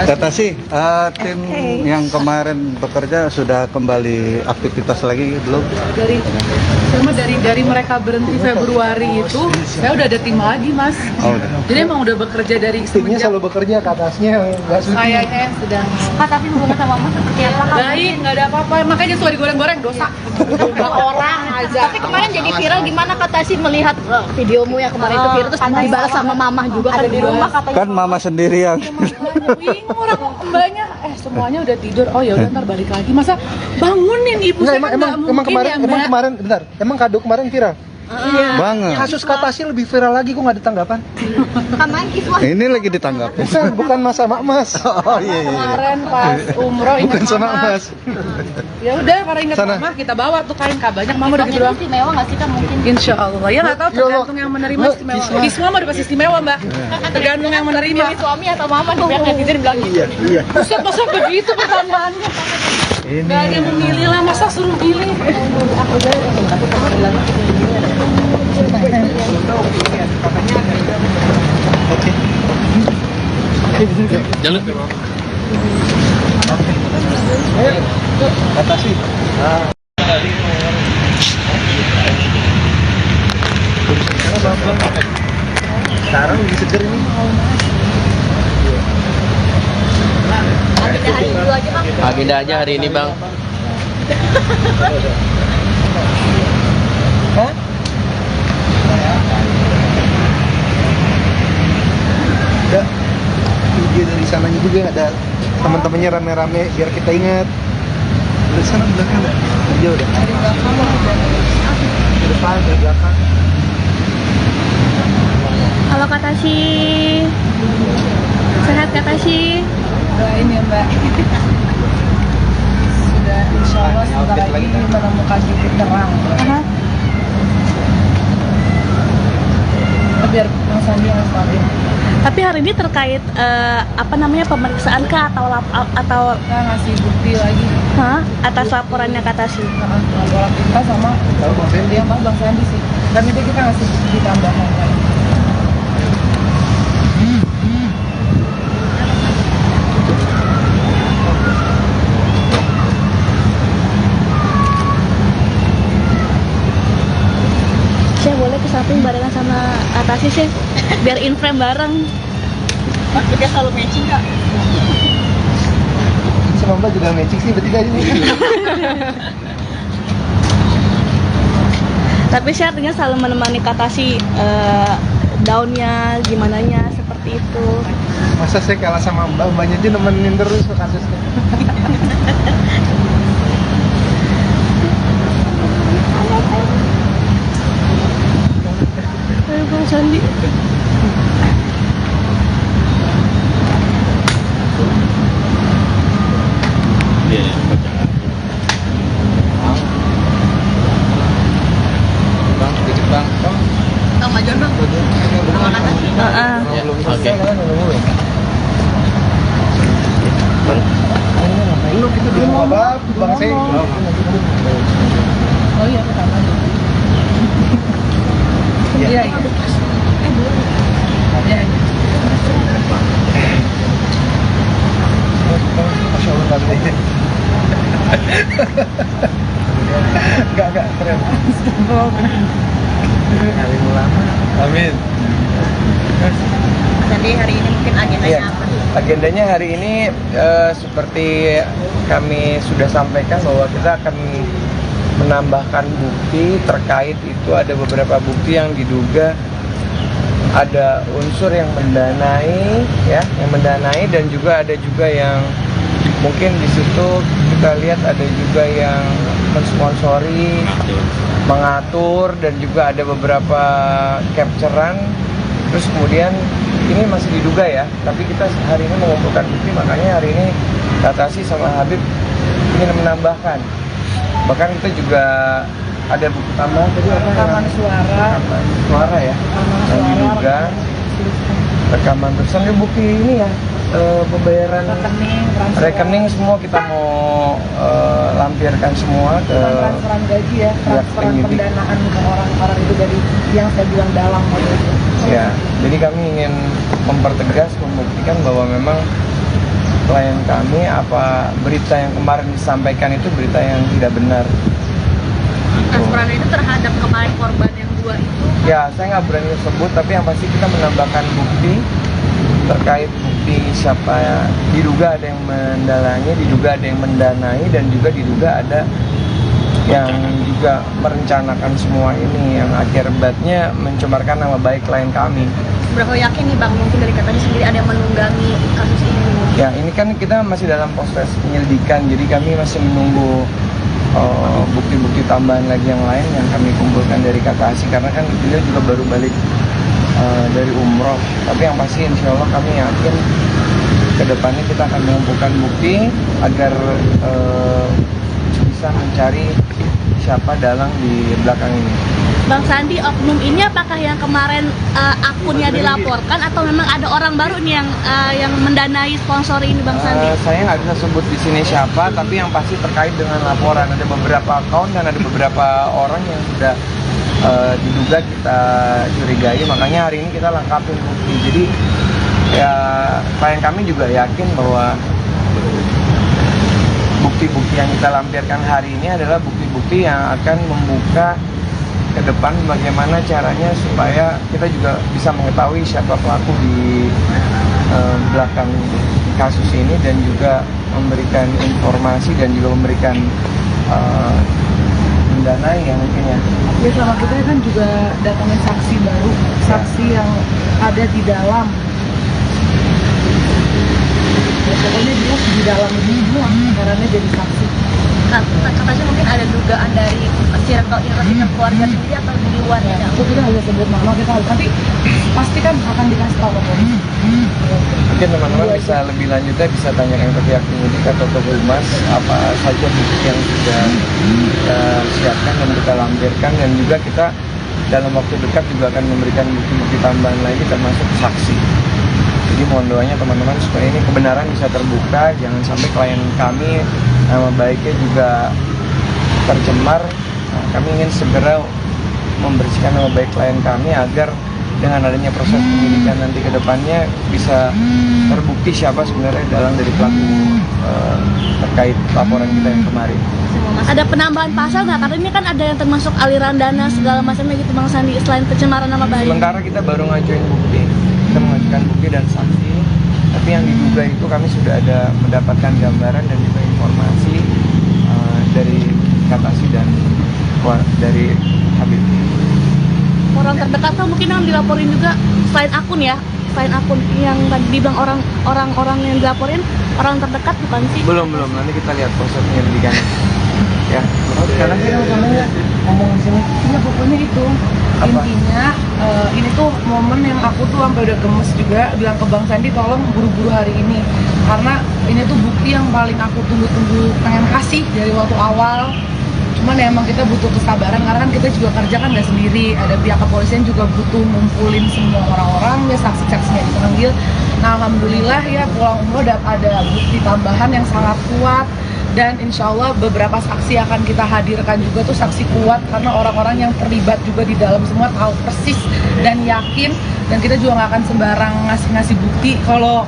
Katasi, tim yang kemarin bekerja sudah kembali aktivitas lagi belum? Dari mereka berhenti Februari itu, saya udah ada tim lagi, Mas. Oh, udah. Jadi emang udah bekerja dari Timnya semenjak selalu bekerja ke atasnya nggak suci. sayanya yang sedang Katasi hubungan sama Mas seperti apa? baik, nggak ada apa-apa. Makanya suka digoreng-goreng dosa. Orang aja. Tapi kemarin jadi viral gimana Katasi melihat videomu yang kemarin itu viral terus dibalas sama mamah juga kan di rumah katanya. Kan mama sendiri yang Bingung orang mbaknya, semuanya udah tidur. Oh ya udah ntar balik lagi. Masa bangunin ibu Nggak, saya kan nggak mungkin ya, Mbak. Emang kado kemarin viral. banget. Kasus Katasi lebih viral lagi, kok nggak ada tanggapan? Kemarin Iswa Ini lagi ditanggapin. Bukan Mas sama Mas. Oh iya iya. Kemarin pas umroh ingat Bukan sama mama. Mas. Ya udah kalau ingat Sana. mama kita bawa tuh kain banyak mama udah gitu doang. istimewa nggak sih Kak mungkin? Insya Allah ya nggak tahu Ya Allah. tergantung yang menerima istimewa. Kisma mah udah pasti istimewa mbak. Tergantung yang menerima. Milih suami atau mama nih biar netizen bilang gitu. Iya. Buset masa begitu pertanyaannya. Gak ada yang memilih lah masa suruh pilih. Jalan. Katasi. Sekarang lebih seger ini. Agenda hari dulu aja Bang. Agenda aja hari ini bang. Ada video dari sananya juga, ada teman-temannya rame-rame biar kita ingat. Dari sana belakang ada video udah. Di depan, di belakang. Halo Katasi. Sehat Katasi. Doain ya mbak. Sudah insya Allah sebentar lagi menemukan titik terang. Biar Mas Sandi yang stabil. Tapi hari ini terkait apa namanya pemeriksaan kah atau Kita ngasih bukti lagi. atas laporannya Katasi? Laporan kita sama dia Bang Sandi sih. Dan itu kita ngasih bukti tambahan lagi. Saya boleh ke samping barengan sama Katasi sih, biar in frame bareng. Dia selalu matching Kak. Sama Mbak juga matching sih bertiga ini. Tapi saya artinya selalu menemani Katasi daunnya, gimananya seperti itu. Masa saya kalah sama Mbaknya aja nemenin terus ke kasusnya. Ayo Bang Sandi. Bang, dikit bang. Sama John Bang. Sama Katasi. Oke. Lu kita di rumah Bang saya. Oh iya pertama. Iya iya. Iya. Masya Allah tadi. Enggak keren. Alim ulama. Amin. Jadi hari ini mungkin agendanya Iya. apa? Agendanya hari ini seperti kami sudah sampaikan bahwa kita akan menambahkan bukti terkait itu ada beberapa bukti yang diduga ada unsur yang mendanai ya, yang mendanai dan juga ada juga yang mungkin di situ kita lihat ada juga yang mensponsori, mengatur dan juga ada beberapa capturean. Terus kemudian ini masih diduga ya, tapi kita hari ini mengumpulkan bukti, makanya hari ini Katasi sama Habib ingin menambahkan. Bahkan kita juga ada bukti tambahan tadi apa? Rekaman suara. Rekaman suara ya. Yang diduga rekaman tulisan bukti ini ya. pembayaran rekening semua kita mau lampirkan semua ke transferan gaji ya, transferan penyidik. pendanaan ke orang-orang itu dari yang saya bilang dalam itu. Ya, jadi kami ingin mempertegas, membuktikan bahwa memang klien kami apa berita yang kemarin disampaikan itu berita yang tidak benar. Transferan itu terhadap kemarin korban yang 2 itu. Ya, saya nggak berani sebut, tapi yang pasti kita menambahkan bukti terkait bukti siapa diduga ada yang mendalangi, diduga ada yang mendanai, dan juga diduga ada yang juga merencanakan semua ini yang akibatnya mencemarkan nama baik klien kami. Berapa yakin nih Bang, mungkin dari katanya sendiri ada yang menunggangi kasus ini? Ya, ini kan kita masih dalam proses penyelidikan, jadi kami masih menunggu bukti-bukti tambahan lagi yang lain yang kami kumpulkan dari kakak Asi, karena kan beliau juga baru balik dari umroh. Tapi yang pasti insya Allah kami yakin ke depannya kita akan mengumpulkan bukti agar bisa mencari siapa dalang di belakang ini. Bang Sandi, oknum ini apakah yang kemarin akunnya dilaporkan atau memang ada orang baru nih yang mendanai sponsor ini Bang Sandi? Saya nggak bisa sebut di sini siapa, tapi yang pasti terkait dengan laporan ada beberapa akun dan ada beberapa orang yang sudah diduga kita curigai, makanya hari ini kita lengkapin bukti. Jadi ya klien kami juga yakin bahwa bukti-bukti yang kita lampirkan hari ini adalah bukti-bukti yang akan membuka ke depan bagaimana caranya supaya kita juga bisa mengetahui siapa pelaku di belakang kasus ini, dan juga memberikan informasi dan juga memberikan mendanai yang mungkin ya. Ya, sama kita kan juga datangin saksi baru, saksi yang ada di dalam. Ya, pokoknya dia di dalam ini semua, karena jadi saksi. Katanya mungkin ada dugaan dari circle keluarga sendiri atau di luar ya? Itu kita nggak bisa sebut nama, kita tapi pasti kan akan dikasih tahu ke polisi. Mungkin teman-teman bisa lebih lanjutnya bisa tanyakan ke pihak penyidik atau ke humas apa saja bukti yang sudah kita siapkan dan kita lampirkan, dan juga kita dalam waktu dekat juga akan memberikan bukti-bukti tambahan lagi termasuk saksi. Jadi mohon doanya teman-teman supaya ini kebenaran bisa terbuka, jangan sampai klien kami nama baiknya juga tercemar. Nah, kami ingin segera membersihkan nama baik klien kami agar dengan adanya proses penyidikan nanti ke depannya bisa terbukti siapa sebenarnya dalang dari pelaku terkait laporan kita yang kemarin. Ada penambahan pasal nggak? Karena ini kan ada yang termasuk aliran dana segala macamnya gitu Bang Sandi, selain pencemaran nama baik. Sementara kita baru ngajuin bukti, kita mengajukan bukti dan saksi, tapi yang diduga itu kami sudah ada mendapatkan gambaran dan juga informasi dari Katasi dan dari Habib. Orang terdekat tuh mungkin yang dilaporin juga selain akun ya, selain akun yang tadi dibilang orang-orang yang dilaporin orang terdekat bukan sih? Belum, nanti kita lihat proses penyelidikan. Ya, sekarang kita ngomong di sini. Ya pokoknya itu Apa? intinya ini tuh momen yang aku tuh sampai udah gemes juga bilang ke Bang Sandi tolong buru-buru hari ini, karena ini tuh bukti yang paling aku tunggu-tunggu pengen kasih dari waktu awal. Cuman ya emang kita butuh kesabaran karena kan kita juga kerja kan nggak sendiri, ada pihak kepolisian juga butuh ngumpulin semua orang-orang ya, saksi-saksinya dipanggil. Nah alhamdulillah ya pulang umroh ada bukti tambahan yang sangat kuat, dan insya Allah beberapa saksi akan kita hadirkan juga tuh saksi kuat karena orang-orang yang terlibat juga di dalam semua tahu persis dan yakin, dan kita juga nggak akan sembarang ngasih bukti kalau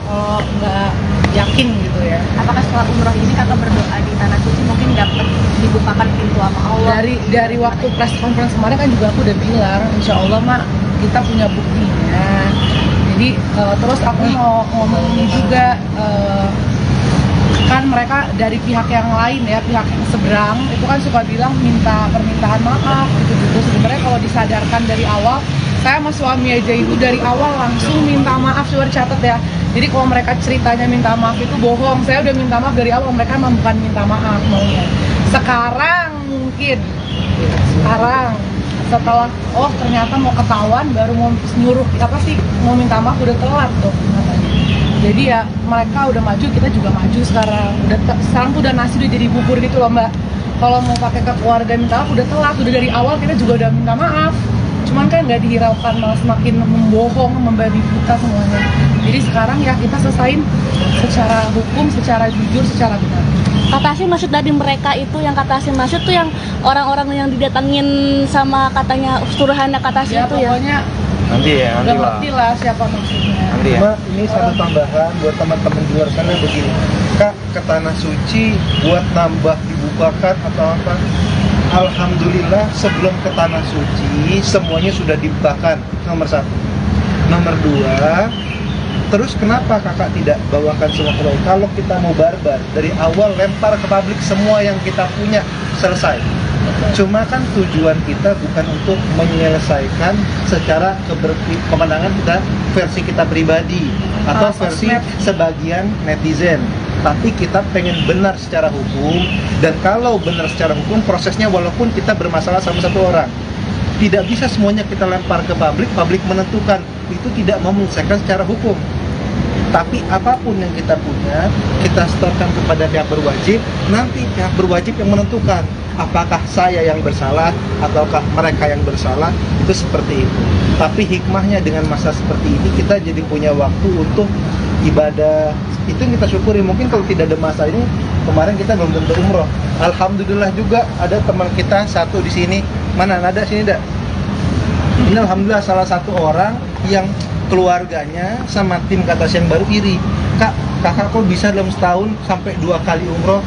nggak yakin gitu ya. Apakah setelah umroh ini kakak berdoa di tanah suci mungkin dapat dibukakan pintu sama Allah? Dari waktu press conference kemarin kan juga aku udah bilang insya Allah mak kita punya buktinya. Jadi terus aku mau ngomong ini juga kan mereka dari pihak yang lain ya, pihak yang seberang itu kan suka bilang minta permintaan maaf gitu-gitu. Sebenarnya kalau disadarkan dari awal, saya sama suami aja itu dari awal langsung minta maaf. Coba dicatat ya, jadi kalau mereka ceritanya minta maaf itu bohong. Saya udah minta maaf dari awal, mereka emang bukan minta maaf maunya. Sekarang mungkin setelah ternyata mau ketahuan baru mau nyuruh apa sih mau minta maaf udah telat tuh katanya. Jadi ya mereka udah maju, kita juga maju sekarang. Sekarang tuh udah nasi udah jadi bubur gitu loh Mbak. Kalau mau pakai ke keluarga minta maaf udah telat, udah dari awal kita juga udah minta maaf. Cuman kan nggak dihiraukan, malah semakin membohong, membabi buta semuanya. Jadi sekarang ya kita selesain secara hukum, secara jujur, secara benar. Kata Asim maksud dari mereka itu, yang kata Asim maksud tuh yang orang-orang yang didatangin sama katanya suruhannya kata Asim Ya itu ya. pokoknya Nanti ya, udah ngerti lah siapa maksudnya. Nanti ya. Cuma ini satu tambahan buat teman-teman di luar sana begini, Kak, ke tanah suci buat nambah dibukakan atau apa? Alhamdulillah sebelum ke tanah suci semuanya sudah dibukakan, nomor satu. Nomor dua, terus kenapa kakak tidak bawakan semua keluar? Kalau kita mau barbar, dari awal lempar ke publik semua yang kita punya, selesai. Cuma kan tujuan kita bukan untuk menyelesaikan secara kemenangan kita, versi kita pribadi atau versi sebagian netizen, tapi kita pengen benar secara hukum. Dan kalau benar secara hukum, prosesnya walaupun kita bermasalah sama satu orang, tidak bisa semuanya kita lempar ke publik, publik menentukan. Itu tidak mau menyelesaikan secara hukum. Tapi apapun yang kita punya, kita setorkan kepada pihak berwajib, nanti pihak berwajib yang menentukan apakah saya yang bersalah ataukah mereka yang bersalah, itu seperti itu. Tapi hikmahnya dengan masa seperti ini, kita jadi punya waktu untuk ibadah. Itu yang kita syukuri. Mungkin kalau tidak ada masa ini, kemarin kita belum tentu umroh. Alhamdulillah juga ada teman kita satu di sini. Mana ada sini dak? Ini alhamdulillah salah satu orang yang keluarganya sama tim kata yang baru iri. Kak, kakak kok bisa dalam setahun sampai 2 kali umroh?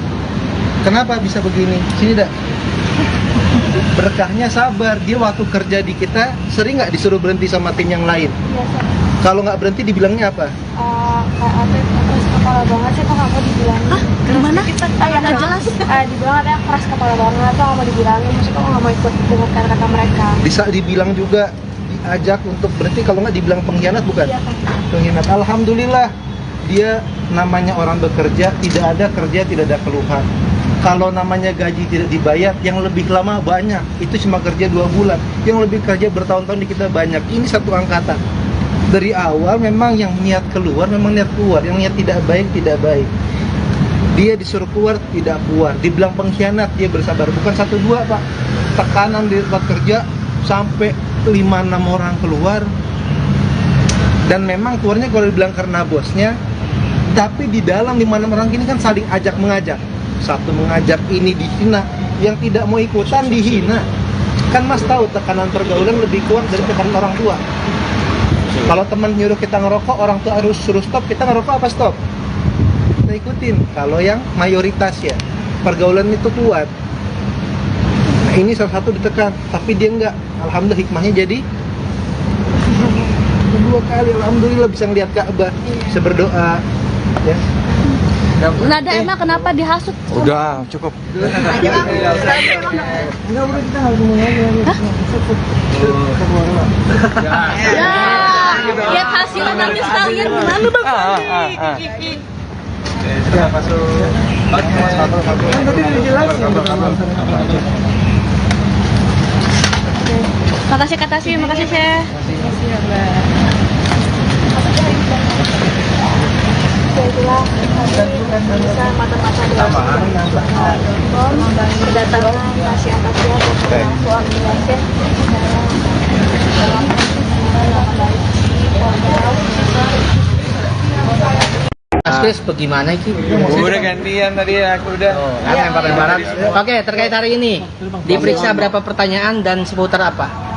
Kenapa bisa begini? Sini dak. Berkahnya sabar. Dia waktu kerja di kita sering nggak disuruh berhenti sama tim yang lain? Biasa. Kalau nggak berhenti dibilangnya apa? Keras kepala banget sih, kok nggak mau dibilang. Hah? Gimana? Ya, Nggak jelas. dibilang katanya keras kepala banget, tuh nggak mau dibilangin. Maksudnya kok nggak mau ikut dengar kata-kata mereka. Bisa dibilang juga, diajak untuk berhenti. Kalau nggak dibilang pengkhianat, bukan? Iya kan. Pengkhianat. Alhamdulillah dia namanya orang bekerja, tidak ada kerja, tidak ada keluhan. Kalau namanya gaji tidak dibayar, yang lebih lama banyak, itu cuma kerja 2 bulan. Yang lebih kerja bertahun-tahun di kita banyak. Ini satu angkatan. Dari awal memang yang niat keluar, memang niat keluar. Yang niat tidak baik, tidak baik. Dia disuruh keluar, tidak keluar. Dibilang pengkhianat, dia bersabar. Bukan 1-2 Pak. Tekanan di tempat kerja sampai 5-6 orang keluar. Dan memang keluarnya kalau dibilang karena bosnya, tapi di dalam 5-6 orang ini kan saling ajak mengajak. Satu mengajak ini dihina, yang tidak mau ikutan dihina. Kan Mas tahu tekanan pergaulan lebih kuat dari tekanan orang tua. Kalau teman nyuruh kita ngerokok, orang tua harus suruh stop, kita ngerokok apa stop? Kita ikutin. Kalau yang mayoritas ya, pergaulan itu kuat. Nah ini salah satu ditekan, tapi dia enggak. Alhamdulillah hikmahnya jadi 2 kali, alhamdulillah bisa ngeliat Ka'bah, bisa berdoa. Ya. Nada emang kenapa dihasut? Udah, cukup. Ya, lihat hasilnya nanti sekalian gimana bang? Ya, masuk. Satu. Kan tadi udah dijelasin. Makasih kata sih, makasih Chef. Itulah bisa mata-mata kedatangan kasih atasnya soal Indonesia. Askris bagaimana sih? Udah gantian tadi aku udah. Lempar-lemparan. Oke, terkait hari ini diperiksa berapa pertanyaan dan seputar apa?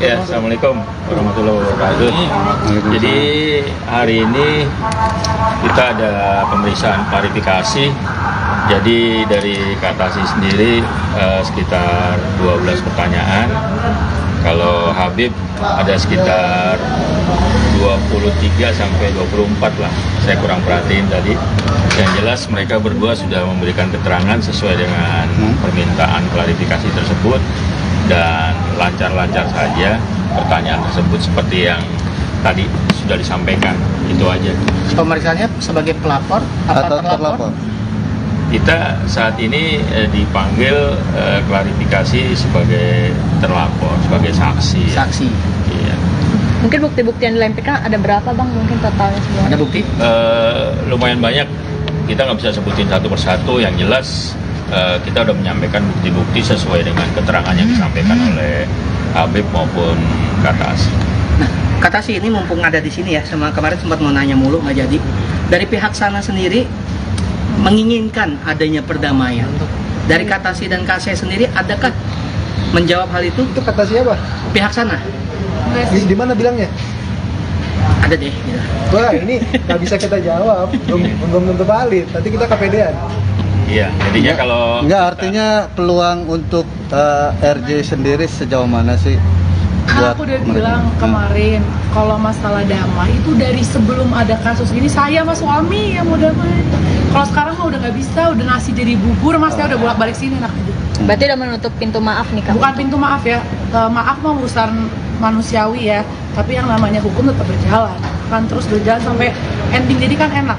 Ya, Assalamualaikum warahmatullahi wabarakatuh. Jadi hari ini kita ada pemeriksaan klarifikasi. Jadi dari Katasi sendiri sekitar 12 pertanyaan. Kalau Habib ada sekitar 23 sampai 24 lah. Saya kurang perhatiin tadi. Yang jelas mereka berdua sudah memberikan keterangan sesuai dengan permintaan klarifikasi tersebut. Dan lancar-lancar saja pertanyaan tersebut seperti yang tadi sudah disampaikan. Itu aja. Pemeriksaannya sebagai pelapor Atau terlapor? Kita saat ini dipanggil klarifikasi sebagai terlapor, sebagai saksi. Saksi. Iya. Mungkin bukti-bukti yang dilampirkan ada berapa bang? Mungkin totalnya semua. Ada bukti? Lumayan banyak. Kita nggak bisa sebutin satu persatu. Yang jelas kita sudah menyampaikan bukti-bukti sesuai dengan keterangan yang disampaikan oleh Habib maupun Katas. Nah, Kata si ini mumpung ada di sini ya, sama kemarin sempat mau nanya mulu nggak jadi. Dari pihak sana sendiri menginginkan adanya perdamaian. Dari kata si dan Kase sendiri, adakah menjawab hal itu? Itu kata siapa? Pihak sana Di mana bilangnya? ada deh. Gitu. Wah, ini nggak bisa kita jawab, belum tentu valid. Nanti kita kepedean. Iya, jadinya kalau Enggak, artinya peluang untuk RJ sendiri sejauh mana sih? Aku udah bilang kemarin kalau masalah damai itu dari sebelum ada kasus ini saya sama suami yang mau damai. Kalau sekarang mah udah nggak bisa, udah nasi jadi bubur, mas saya udah bolak-balik sini enak aja. Berarti udah menutup pintu maaf nih Kak? Bukan pintu maaf ya, maaf mah urusan manusiawi ya, tapi yang namanya hukum tetap berjalan, kan terus berjalan sampai ending, jadi kan enak.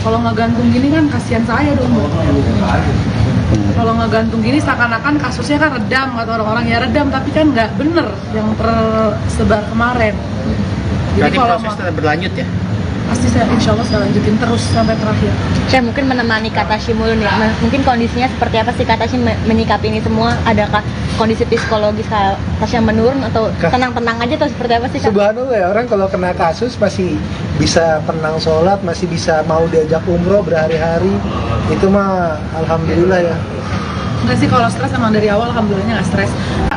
Kalau ngegantung gini kan kasihan saya dong. Kalau ngegantung gini seakan-akan kasusnya kan redam, kata orang-orang ya redam, tapi kan nggak bener yang tersebar kemarin. Jadi Berarti kalau proses tetap berlanjut ya? pasti saya insya Allah saya lanjutin terus sampai terakhir. Saya mungkin menemani Katashi mulu nih. Mungkin kondisinya seperti apa sih Katashi menyikapi ini semua? Adakah kondisi psikologis Katashi yang menurun atau tenang-tenang aja atau seperti apa sih Kak? Subhanallah ya, orang kalau kena kasus masih bisa tenang sholat, masih bisa mau diajak umroh berhari-hari. Itu mah alhamdulillah ya. Nggak sih, kalau stres emang dari awal alhamdulillahnya nggak stres.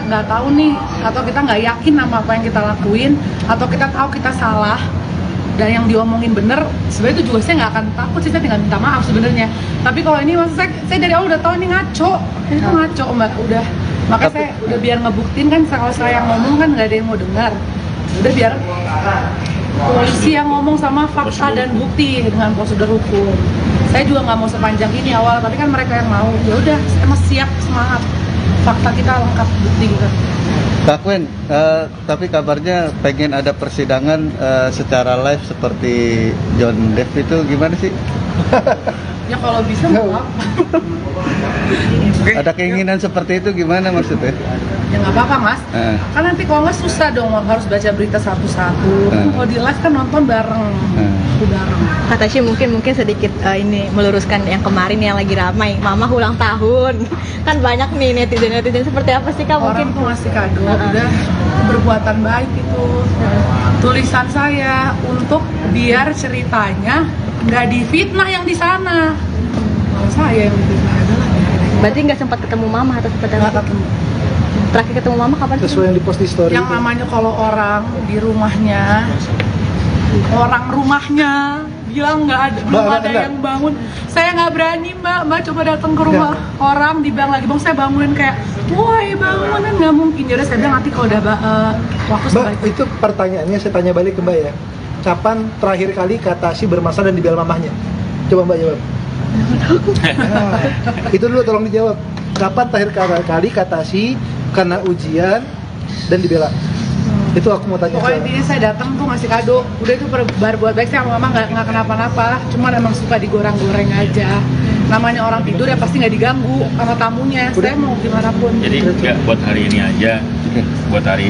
Nggak tahu nih, atau kita nggak yakin sama apa yang kita lakuin, atau kita tahu kita salah dan yang diomongin bener, sebenarnya itu juga saya nggak akan takut sih, saya tinggal minta maaf sebenarnya. Tapi kalau ini maksud saya dari awal udah tahu ini ngaco, itu ngaco mbak, udah. Makanya saya udah biar ngebuktiin kan, kalau saya yang ngomong kan nggak ada yang mau dengar. Udah biar polisi yang ngomong sama fakta dan bukti dengan prosedur hukum. Saya juga nggak mau sepanjang ini awal, tapi kan mereka yang mau. Ya udah, saya masih siap, semangat. Fakta kita lengkap, bukti kita. Kak Wen, tapi kabarnya pengen ada persidangan secara live seperti John Depp itu gimana sih? Ya kalau bisa mau apa? Ada keinginan seperti itu gimana maksudnya? Ya nggak apa-apa mas. Kan nanti kalau nggak susah dong, harus baca berita satu-satu. Kalau di live kan nonton bareng, bareng. Katashi mungkin sedikit ini meluruskan yang kemarin yang lagi ramai, Mama ulang tahun. Kan banyak nih netizen seperti apa sih Kak? Orang Mungkin tuh ngasih kado, udah berbuatan baik itu. Tulisan saya untuk biar ceritanya nggak difitnah yang di sana. Kalau saya yang difitnah adalah. berarti nggak sempat ketemu Mama atau seperti Nggak apa? ketemu. Terakhir ketemu Mama kapan sih? Sesuai yang di post di story. Yang namanya kalau orang di rumahnya, orang rumahnya bilang nggak ada, belum Mbak, ada enggak. yang bangun. Saya nggak berani mbak coba datang ke rumah orang dibilang lagi bang, saya bangunin kayak, woi bangunin, nggak mungkin. Jadi saya bilang nanti kalau udah waktu Mbak, sebaik. itu pertanyaannya saya tanya balik ke Mbak ya. Kapan terakhir kali Katashi bermasalah dan dibela mamahnya? Coba Mbak jawab. Nah, itu dulu tolong dijawab. Kapan terakhir kali Katashi kena ujian dan dibela? Itu aku mau tanya. Pokoknya soalnya. intinya saya datang tuh ngasih kado. Udah itu berbuat baik, saya sama mama nggak kenapa-napa. Cuman emang suka digoreng-goreng aja. Namanya orang tidur ya pasti nggak diganggu sama tamunya. Saya mau gimana pun. jadi nggak buat hari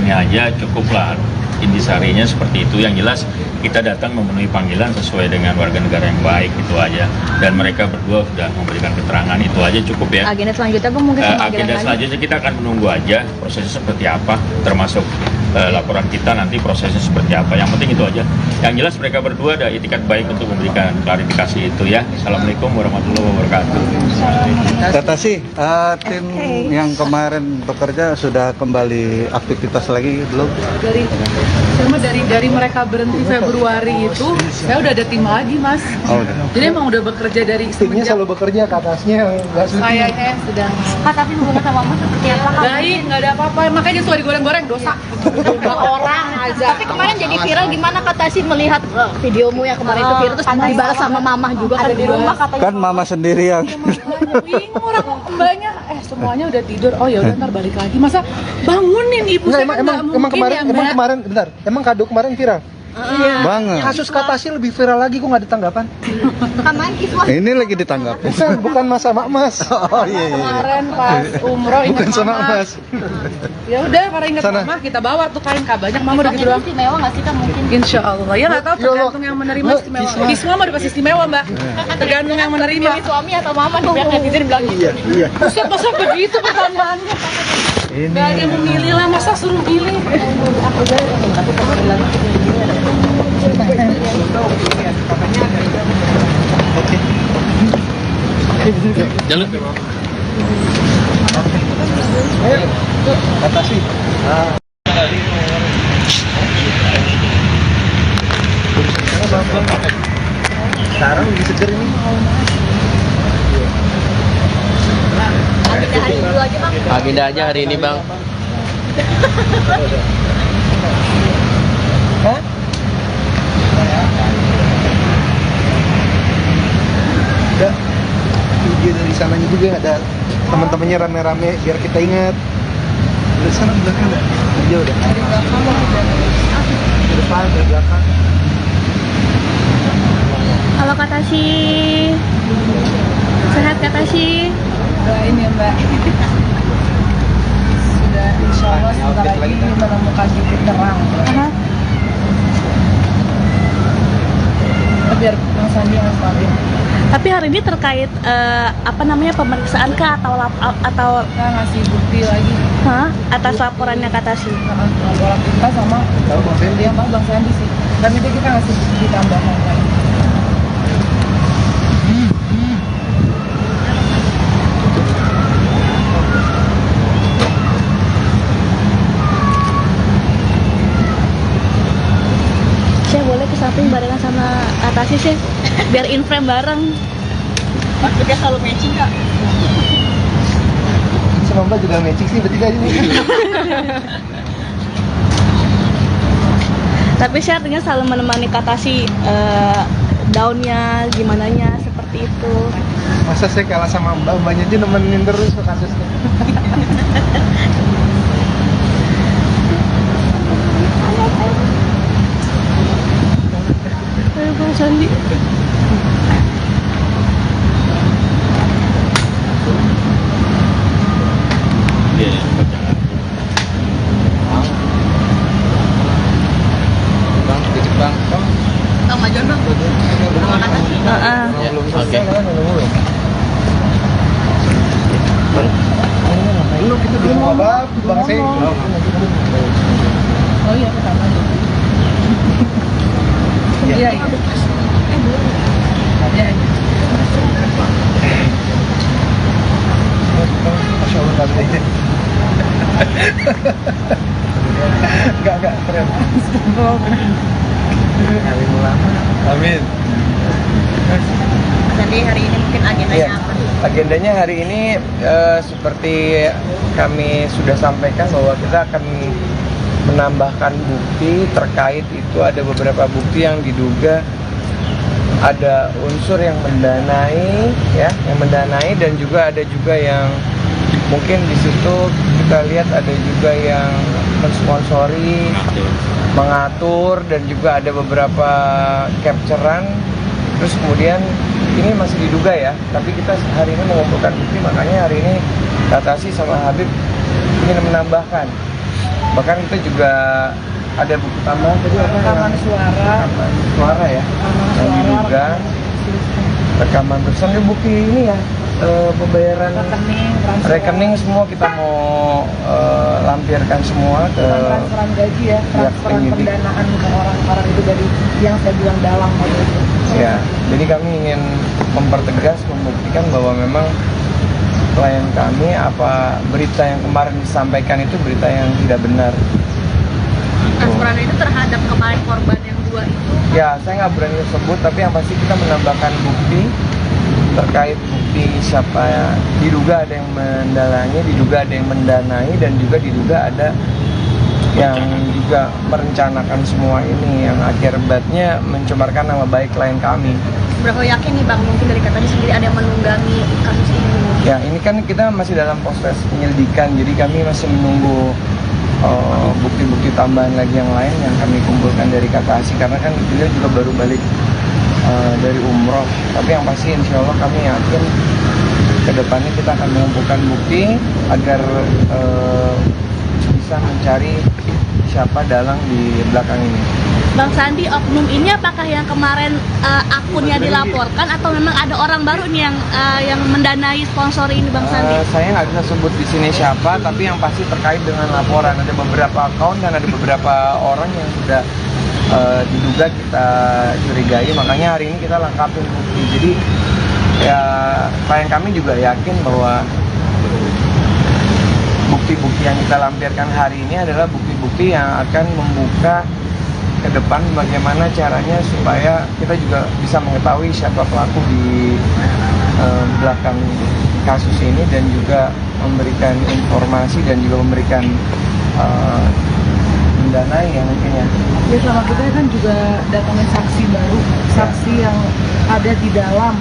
ini aja cukuplah. Intisarinya seperti itu. Yang jelas kita datang memenuhi panggilan sesuai dengan warga negara yang baik, itu aja. Dan mereka berdua sudah memberikan keterangan, itu aja cukup ya. Agenda selanjutnya Bang, mungkin Agenda selanjutnya kita akan menunggu aja prosesnya seperti apa, termasuk laporan kita nanti prosesnya seperti apa. Yang penting itu aja. Yang jelas mereka berdua ada itikat baik untuk memberikan klarifikasi itu ya. Assalamualaikum warahmatullahi wabarakatuh. Katashi, tim yang kemarin bekerja sudah kembali aktivitas lagi belum? dari mereka berhenti Februari itu, saya udah ada tim lagi mas. Oh, udah. Jadi emang udah bekerja dari Timnya selalu bekerja, Katasnya nggak suka. Kayaknya sedang Kak, tapi hubungan sama Mama seperti apa Kak? baik, nggak ada apa-apa. Makanya suka digoreng-goreng dosa. Orang aja. Tapi kemarin jadi viral gimana Katashi melihat videomu yang kemarin itu viral terus dibalas sama Mama juga kan di rumah katanya. Kan Mama sendiri yang Bingung orang mbaknya, semuanya udah tidur. Oh ya udah ntar balik lagi. Masa bangunin ibu Nggak, saya kan nggak mungkin ya mbak. Emang kado kemarin viral. banget. Kasus Katashi lebih viral lagi, kok nggak ada tanggapan? Kemarin kiswah Ini lagi ditanggapi. Bukan Mas sama Mas. Oh iya. Kemarin pas umroh ingat Bukan sama mama. Mas. Ya udah karena ingat Sana. mama kita bawa tuh kain banyak mama udah gitu doang. istimewa nggak sih Kak mungkin? Insya Allah ya nggak tahu Ya Allah. tergantung yang menerima istimewa. Kisma mah udah pasti istimewa mbak. Tergantung yang menerima. Pilih suami atau Mama nih biar netizen bilang gitu. Iya. Buset masa begitu pertanyaannya. Gak ada yang memilih lah, masa suruh pilih. Katanya ada. Oke. Jalan. Ayo, atasi. Sekarang lebih seger ini. Agenda hari dulu aja bang. Agenda aja hari ini bang. Hah? Ada video dari sananya juga, ada teman-temannya rame-rame biar kita ingat. Dari sana belakang ada video udah. Di depan, di belakang. Halo Kak Tasy. Sehat Kak Tasy? Doain ya Mbak. Sudah insya Allah sebentar lagi menemukan titik terang. Biar Bang Sandi yang stabil. Tapi hari ini terkait apa namanya pemeriksaan kah atau Kita ngasih bukti lagi. atas laporannya Kak Tasy? Laporan kita sama Bang Sandi. yang Bang Sandi sih. Dan itu kita ngasih bukti tambahan lagi. Saya boleh ke samping barengan sama Kak Tasy sih, biar in frame bareng. Mas dia selalu matching kak. Sama Mbak juga matching sih bertiga ini. Tapi saya artinya selalu menemani Kak Tasy daunnya, gimana nya seperti itu. Masa saya kalah sama Mbak, Mbaknya aja nemenin terus ke kasusnya. Ayo Bang Sandi. Iya. Bang, kecil bang. Sama John bang. Sama Kak Tasy. Oke. Belum kita belum apa Bang saya. Oh iya, pertama. Iya, iya. Iya, iya. Masya Allah tadi. Enggak keren. Amin ulama. Amin. Sandi hari ini mungkin agendanya Iya. apa? Agendanya hari ini seperti kami sudah sampaikan bahwa kita akan menambahkan bukti terkait itu, ada beberapa bukti yang diduga ada unsur yang mendanai ya, yang mendanai, dan juga ada juga yang mungkin di situ kita lihat ada juga yang mensponsori, mengatur, dan juga ada beberapa capturean. Terus kemudian ini masih diduga ya, tapi kita hari ini mengumpulkan bukti, makanya hari ini Kak Tasy sama Habib ingin menambahkan. Bahkan kita juga ada buku tambahan tadi apa? Rekaman suara. Rekaman suara ya, yang diduga rekaman terusan bukti ini ya, pembayaran rekening semua kita mau lampirkan semua ke Transferan gaji ya, transferan penyidik. pendanaan bukan orang-orang itu dari yang saya bilang dalam itu. Ya, jadi kami ingin mempertegas, membuktikan bahwa memang klien kami apa berita yang kemarin disampaikan itu berita yang tidak benar. Transferan itu terhadap kemarin korban yang 2 itu. Ya, saya nggak berani sebut, tapi yang pasti kita menambahkan bukti terkait bukti siapa diduga ada yang mendalangi, diduga ada yang mendanai, dan juga diduga ada yang juga merencanakan semua ini yang akibatnya mencemarkan nama baik klien kami. Berapa yakin nih bang, mungkin dari katanya sendiri ada yang menunggangi kasus ini? Ya, ini kan kita masih dalam proses penyelidikan, jadi kami masih menunggu bukti-bukti tambahan lagi yang lain yang kami kumpulkan dari Kak Tasy, karena kan beliau juga baru balik dari umroh. Tapi yang pasti insya Allah kami yakin ke depannya kita akan mengumpulkan bukti agar bisa mencari siapa dalang di belakang ini. Bang Sandi, oknum ini apakah yang kemarin akunnya dilaporkan atau memang ada orang baru nih yang mendanai sponsor ini Bang Sandi? Saya nggak bisa sebut di sini siapa, tapi yang pasti terkait dengan laporan ada beberapa akun dan ada beberapa orang yang sudah diduga kita curigai, makanya hari ini kita lengkapin bukti. Jadi ya klien kami juga yakin bahwa bukti-bukti yang kita lampirkan hari ini adalah bukti-bukti yang akan membuka ke depan bagaimana caranya supaya kita juga bisa mengetahui siapa pelaku di belakang kasus ini, dan juga memberikan informasi dan juga memberikan mendanai yang mungkin ya. Ya sama kita kan juga datangin saksi baru, saksi yang ada di dalam.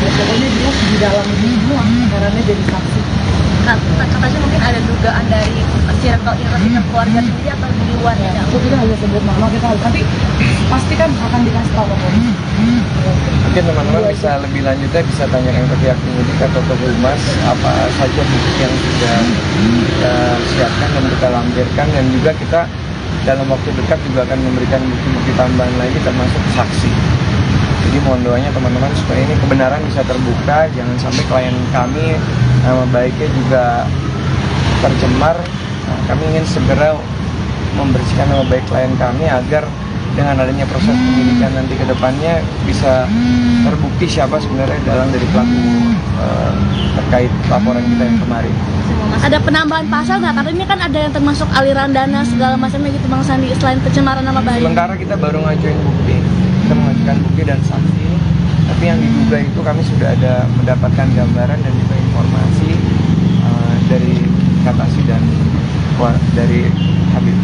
Ya, pokoknya dia di dalam ini semua karena jadi saksi. Katanya mungkin ada dugaan dari circle keluarga sendiri atau di luar ya? Aku tidak hanya sebut nama, kita nanti pasti kan akan dikasih tahu ke polisi. Mungkin teman-teman bisa lebih lanjutnya bisa tanyakan ke pihak penyidik atau ke humas apa saja bukti yang sudah kita siapkan dan kita lampirkan, dan juga kita dalam waktu dekat juga akan memberikan bukti-bukti tambahan lagi termasuk saksi. Jadi mohon doanya teman-teman supaya ini kebenaran bisa terbuka, jangan sampai klien kami nama baiknya juga tercemar. Nah, kami ingin segera membersihkan nama baik klien kami agar dengan adanya proses penyidikan nanti ke depannya bisa terbukti siapa sebenarnya dalang dari pelaku terkait laporan kita yang kemarin. Ada penambahan pasal nggak? Karena ini kan ada yang termasuk aliran dana segala macamnya gitu Bang Sandi, selain pencemaran nama baik. Sementara kita baru ngajuin bukti, kita mengajukan bukti dan saksi, tapi yang diduga itu kami sudah ada mendapatkan gambaran dan juga informasi dari Katasi dan dari Habib.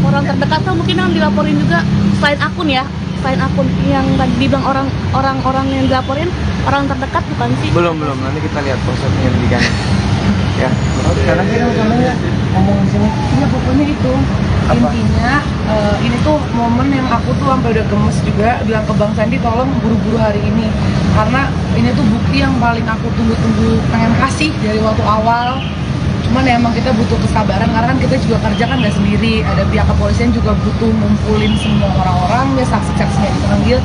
Orang terdekat tuh mungkin yang dilaporin juga selain akun yang tadi dibilang orang-orang yang dilaporin orang terdekat bukan sih? Belum, nanti kita lihat proses penyelidikan. Ya, sekarang kita ngomong di sini. Ya pokoknya itu Apa? intinya ini tuh momen yang aku tuh sampai udah gemes juga bilang ke Bang Sandi tolong buru-buru hari ini, karena ini tuh bukti yang paling aku tunggu-tunggu pengen kasih dari waktu awal. Cuman ya emang kita butuh kesabaran karena kan kita juga kerja kan nggak sendiri, ada pihak kepolisian juga butuh ngumpulin semua orang-orang ya, saksi-saksinya dipanggil.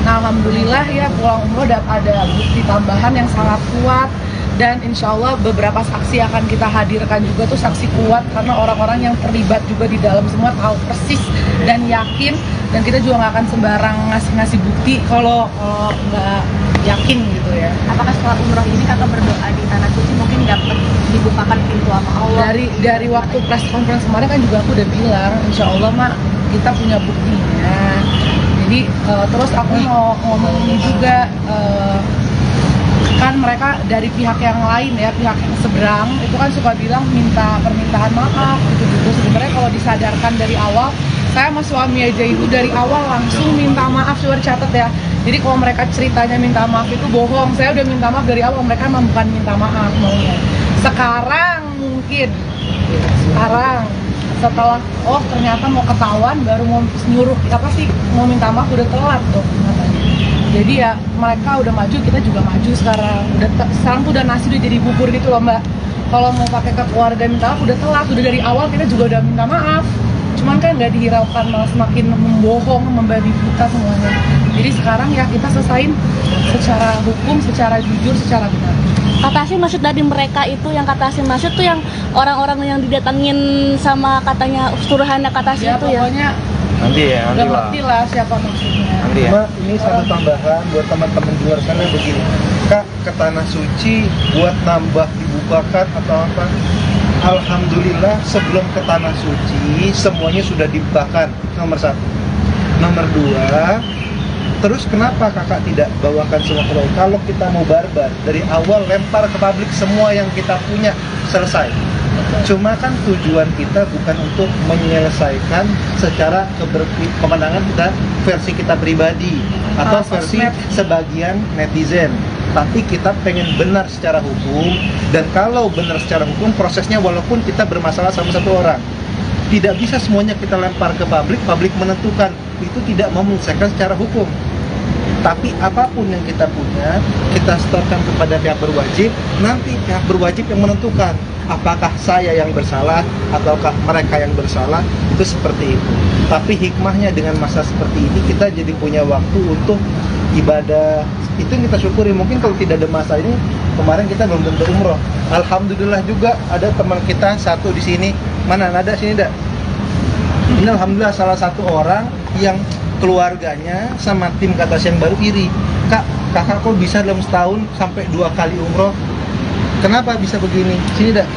Nah alhamdulillah ya pulang umroh ada bukti tambahan yang sangat kuat, dan insya Allah beberapa saksi akan kita hadirkan juga tuh saksi kuat karena orang-orang yang terlibat juga di dalam semua tahu persis dan yakin, dan kita juga nggak akan sembarang ngasih bukti kalau nggak yakin gitu ya. Apakah setelah umroh ini kakak berdoa di tanah suci mungkin dapat dibukakan pintu sama Allah? Dari waktu press conference kemarin kan juga aku udah bilang insya Allah mak kita punya buktinya. Jadi terus aku mau ngomong ini juga kan mereka dari pihak yang lain ya, pihak yang seberang itu kan suka bilang minta permintaan maaf gitu-gitu. Sebenarnya kalau disadarkan dari awal, saya sama suami aja itu dari awal langsung minta maaf. Coba catat ya, jadi kalau mereka ceritanya minta maaf itu bohong. Saya udah minta maaf dari awal, mereka emang bukan minta maaf maunya. Sekarang mungkin setelah ternyata mau ketahuan baru mau nyuruh apa sih mau minta maaf, udah telat tuh katanya. Jadi ya mereka udah maju, kita juga maju sekarang. Sekarang tuh udah nasi udah jadi bubur gitu loh Mbak. Kalau mau pakai ke keluarga minta maaf udah telat, udah dari awal kita juga udah minta maaf. Cuman kan nggak dihiraukan, malah semakin membohong, membabi buta semuanya. Jadi sekarang ya kita selesain secara hukum, secara jujur, secara benar. Katasi maksud dari mereka itu, yang Katasi maksud tuh yang orang-orang yang didatangin sama katanya suruhannya Katasi Ya itu ya? pokoknya Nanti udah ngerti lah siapa maksudnya. Nanti ya. Mbak, ini satu tambahan buat teman-teman di luar sana begini. Kak, ke tanah suci buat nambah dibukakan atau apa? Alhamdulillah sebelum ke tanah suci semuanya sudah dibukakan, nomor 1. Nomor 2, terus kenapa kakak tidak bawakan semua ke publik? Kalau kita mau barbar, dari awal lempar ke publik semua yang kita punya, selesai. Cuma kan tujuan kita bukan untuk menyelesaikan secara kemenangan kita, versi kita pribadi atau versi sebagian netizen, tapi kita pengen benar secara hukum. Dan kalau benar secara hukum, prosesnya walaupun kita bermasalah sama satu orang, tidak bisa semuanya kita lempar ke publik menentukan, itu tidak menyelesaikan secara hukum. Tapi apapun yang kita punya, kita setorkan kepada pihak berwajib, nanti pihak berwajib yang menentukan apakah saya yang bersalah ataukah mereka yang bersalah, itu seperti itu. Tapi hikmahnya dengan masa seperti ini kita jadi punya waktu untuk ibadah, itu yang kita syukuri. Mungkin kalau tidak ada masa ini, kemarin kita belum tentu umroh. Alhamdulillah juga ada teman kita satu di sini, mana ada sini enggak? Ini alhamdulillah salah satu orang yang keluarganya sama tim Katas yang baru iri. Kakak kok bisa dalam setahun sampai 2 kali umroh? Kenapa bisa begini? Sini dah.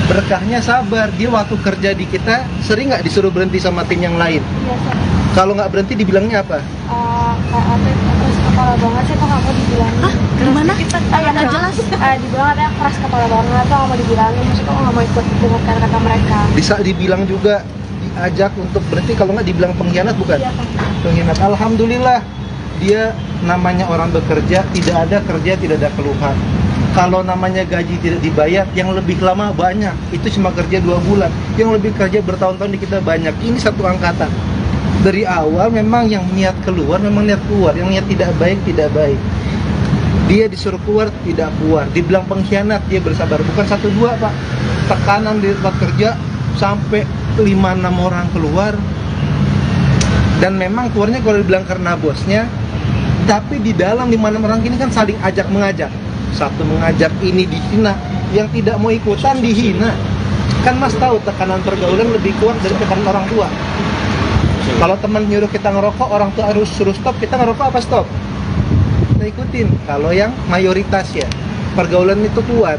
Berkahnya sabar. Dia waktu kerja di kita sering nggak disuruh berhenti sama tim yang lain? Biasa. Kalau nggak berhenti dibilangnya apa? Keras kepala banget sih, kok nggak mau dibilangin. Hah? Gimana? Nggak jelas. Dibilang katanya keras kepala banget, tuh nggak mau dibilangin. Maksudnya kok nggak mau ikut dengar kata-kata mereka. Bisa dibilang juga, diajak untuk berhenti. Kalau nggak dibilang pengkhianat bukan? Iya, Kak. Pengkhianat. Alhamdulillah dia namanya orang bekerja, tidak ada kerja, tidak ada keluhan. Kalau namanya gaji tidak dibayar, yang lebih lama banyak. Itu cuma kerja 2 bulan. Yang lebih kerja bertahun-tahun di kita banyak. Ini satu angkatan. Dari awal memang yang niat keluar, memang niat keluar. Yang niat tidak baik, tidak baik. Dia disuruh keluar, tidak keluar. Dibilang pengkhianat, dia bersabar. Bukan 1-2, Pak. Tekanan di tempat kerja sampai 5-6 orang keluar. Dan memang keluarnya kalau dibilang karena bosnya, tapi di dalam 5-6 orang ini kan saling ajak mengajak. Satu mengajak ini dihina, yang tidak mau ikutan dihina. Kan Mas tahu tekanan pergaulan lebih kuat dari tekanan orang tua. Kalau teman nyuruh kita ngerokok, orang tua harus suruh stop, kita ngerokok apa stop? Kita ikutin. Kalau yang mayoritas ya, pergaulan itu kuat.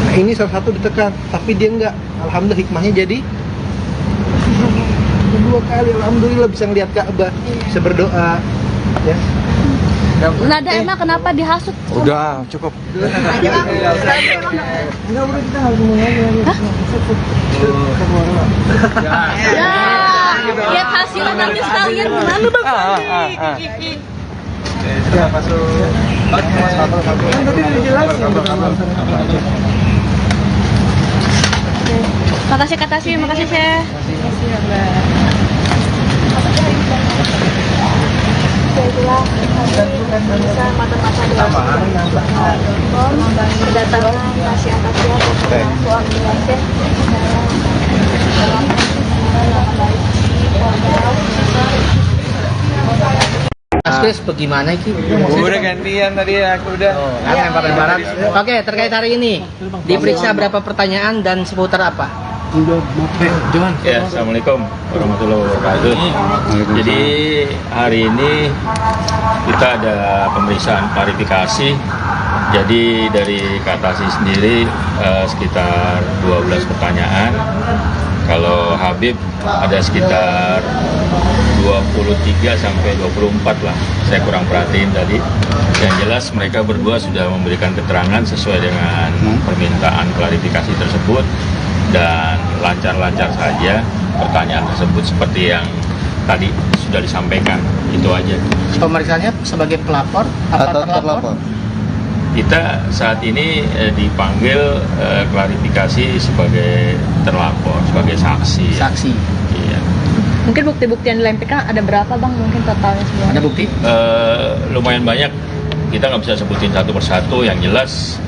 Nah ini salah satu ditekan, tapi dia enggak. Alhamdulillah hikmahnya jadi 2 kali, alhamdulillah bisa ngeliat Ka'bah, bisa berdoa, ya. Nada emang kenapa dihasut? Udah, cukup. Ya, lihat hasilnya nanti sekalian gimana bang? Ya, masuk. Kan tadi udah jelasin. Makasih, Chef. Itulah bisa mata-mata kedatangan kasih atasnya suami Indonesia Chris, bagaimana Ki? Udah gantian tadi aku udah. Barat. Oke, terkait hari ini diperiksa berapa pertanyaan dan seputar apa? Ya, Assalamualaikum warahmatullahi wabarakatuh. Jadi hari ini kita ada pemeriksaan klarifikasi. Jadi dari Katasi sendiri sekitar 12 pertanyaan. Kalau Habib ada sekitar 23 sampai 24 lah. Saya kurang perhatiin tadi. Yang jelas mereka berdua sudah memberikan keterangan sesuai dengan permintaan klarifikasi tersebut. Dan lancar-lancar saja pertanyaan tersebut seperti yang tadi sudah disampaikan. Itu aja. Pemeriksaannya sebagai pelapor atau terlapor? Kita saat ini dipanggil klarifikasi sebagai terlapor, sebagai saksi. Saksi. Iya. Mungkin bukti-bukti yang dilemparkan ada berapa bang? Mungkin totalnya semua. Ada bukti? Lumayan banyak. Kita nggak bisa sebutin satu persatu. Yang jelas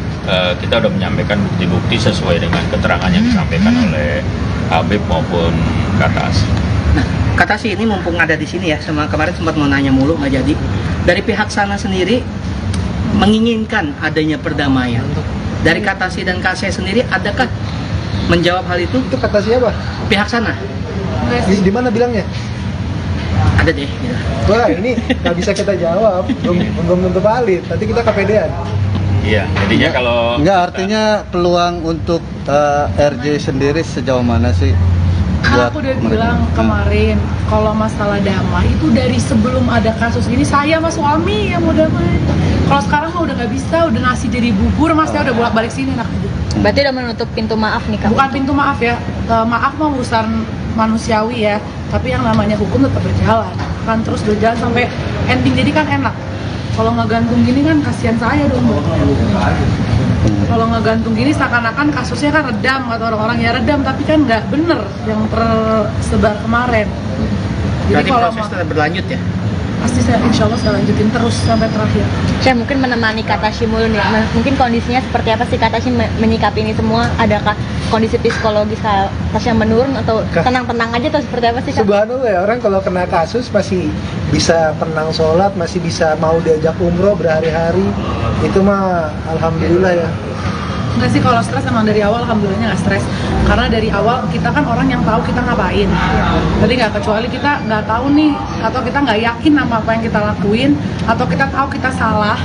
kita sudah menyampaikan bukti-bukti sesuai dengan keterangan yang disampaikan oleh Habib maupun Katas. Nah, Katasi ini mumpung ada di sini ya, sama kemarin sempat mau nanya mulu nggak jadi. Dari pihak sana sendiri menginginkan adanya perdamaian. Dari Katasi dan Kase sendiri, adakah menjawab hal itu? Itu kata siapa? Pihak sana Di mana bilangnya? ada deh. Ya. Wah ini nggak bisa kita jawab, belum tentu valid. Nanti kita kepedean. Iya, jadinya kalau Enggak, artinya peluang untuk RJ sendiri sejauh mana sih? Kan aku udah bilang kemarin kalau masalah damai itu dari sebelum ada kasus ini saya sama suami yang mau damai. Kalau sekarang mah udah nggak bisa, udah nasi jadi bubur, masnya udah bolak-balik sini enak aja. Berarti udah menutup pintu maaf nih kak? Bukan pintu maaf ya, maaf mah urusan manusiawi ya, tapi yang namanya hukum tetap berjalan, kan terus berjalan sampai ending, jadi kan enak. Kalau ngegantung gini kan kasihan saya dong. Kalau ngegantung gini seakan-akan kasusnya kan redam, kata orang-orang ya redam, tapi kan nggak bener yang tersebar kemarin. Jadi Berarti kalau proses tetap berlanjut ya? pasti saya insya Allah saya lanjutin terus sampai terakhir. Saya mungkin menemani Katashi mulu nih. Mungkin kondisinya seperti apa sih Katashi menyikapi ini semua? Adakah kondisi psikologis Katashi yang menurun atau tenang-tenang aja atau seperti apa sih Kak? Subhanallah ya, orang kalau kena kasus masih bisa tenang sholat, masih bisa mau diajak umroh berhari-hari. Itu mah alhamdulillah ya. Enggak sih, kalau stres emang dari awal alhamdulillahnya nggak stres. Karena dari awal kita kan orang yang tahu kita ngapain. Jadi nggak, kecuali kita nggak tahu nih, atau kita nggak yakin sama apa yang kita lakuin, atau kita tahu kita salah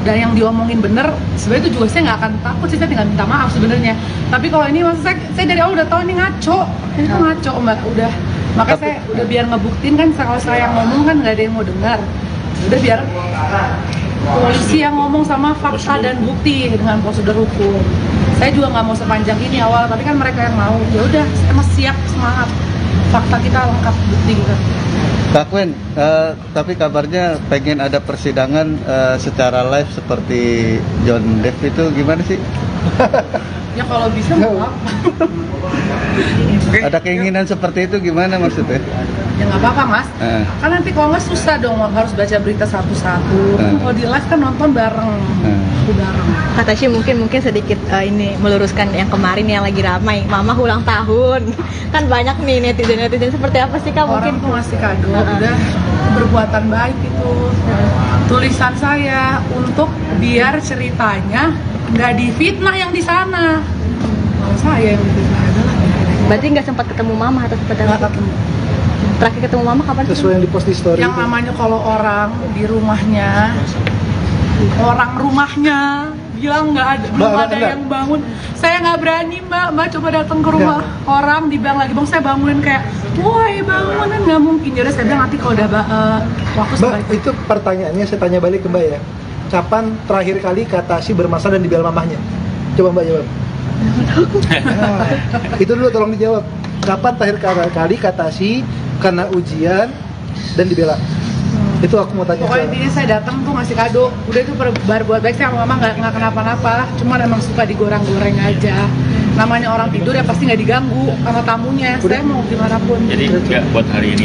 dan yang diomongin bener, sebenarnya itu juga saya nggak akan takut sih, saya tinggal minta maaf sebenarnya. Tapi kalau ini maksud saya dari awal udah tahu ini ngaco, ini tuh ngaco mbak, udah. Makanya saya udah biar ngebuktiin kan, kalau saya yang ngomong kan nggak ada yang mau dengar. Udah biar polisi yang ngomong sama fakta dan bukti dengan prosedur hukum. Saya juga nggak mau sepanjang ini awal, tapi kan mereka yang mau. Ya udah, saya masih siap, semangat. Fakta kita lengkap, bukti kita. Kak Gwen, tapi kabarnya pengen ada persidangan secara live seperti John Depp itu gimana sih? Ya kalau bisa mau apa? Ada keinginan seperti itu gimana maksudnya? Ya nggak apa-apa mas, kan nanti kalau nggak susah dong, harus baca berita satu-satu. Kalau di live kan nonton bareng, bareng. Kata Tasya mungkin sedikit ini meluruskan yang kemarin yang lagi ramai, Mama ulang tahun. Kan banyak nih netizen seperti apa sih Kak? Orang Mungkin tuh ngasih kado, udah perbuatan baik itu. Tulisan saya untuk biar ceritanya nggak difitnah yang di sana. Kalau saya yang difitnah adalah. berarti nggak sempat ketemu Mama atau seperti Nggak apa? ketemu. Terakhir ketemu Mama kapan sih? Sesuai yang di post di story. Yang namanya kalau orang di rumahnya, orang rumahnya bilang nggak ada, belum Mbak, ada enggak. yang bangun. Saya nggak berani mbak coba datang ke rumah orang dibilang lagi bang, saya bangunin kayak, woi bangunin, nggak mungkin. Jadi saya bilang nanti kalau udah waktu Mbak, sebaik. itu pertanyaannya saya tanya balik ke Mbak ya. Kapan terakhir kali kata si bermasalah dan dibela mamahnya? Coba Mbak jawab. Nah, itu dulu tolong dijawab. Kapan terakhir kali kata si kena ujian dan dibela? Itu aku mau tanya. Pokoknya intinya saya datang tuh ngasih kado, udah itu buat baik, saya sama mama nggak kenapa-napa, cuman emang suka digoreng-goreng aja. Namanya orang tidur ya pasti nggak diganggu sama tamunya. Saya mau gimana pun. Jadi nggak buat hari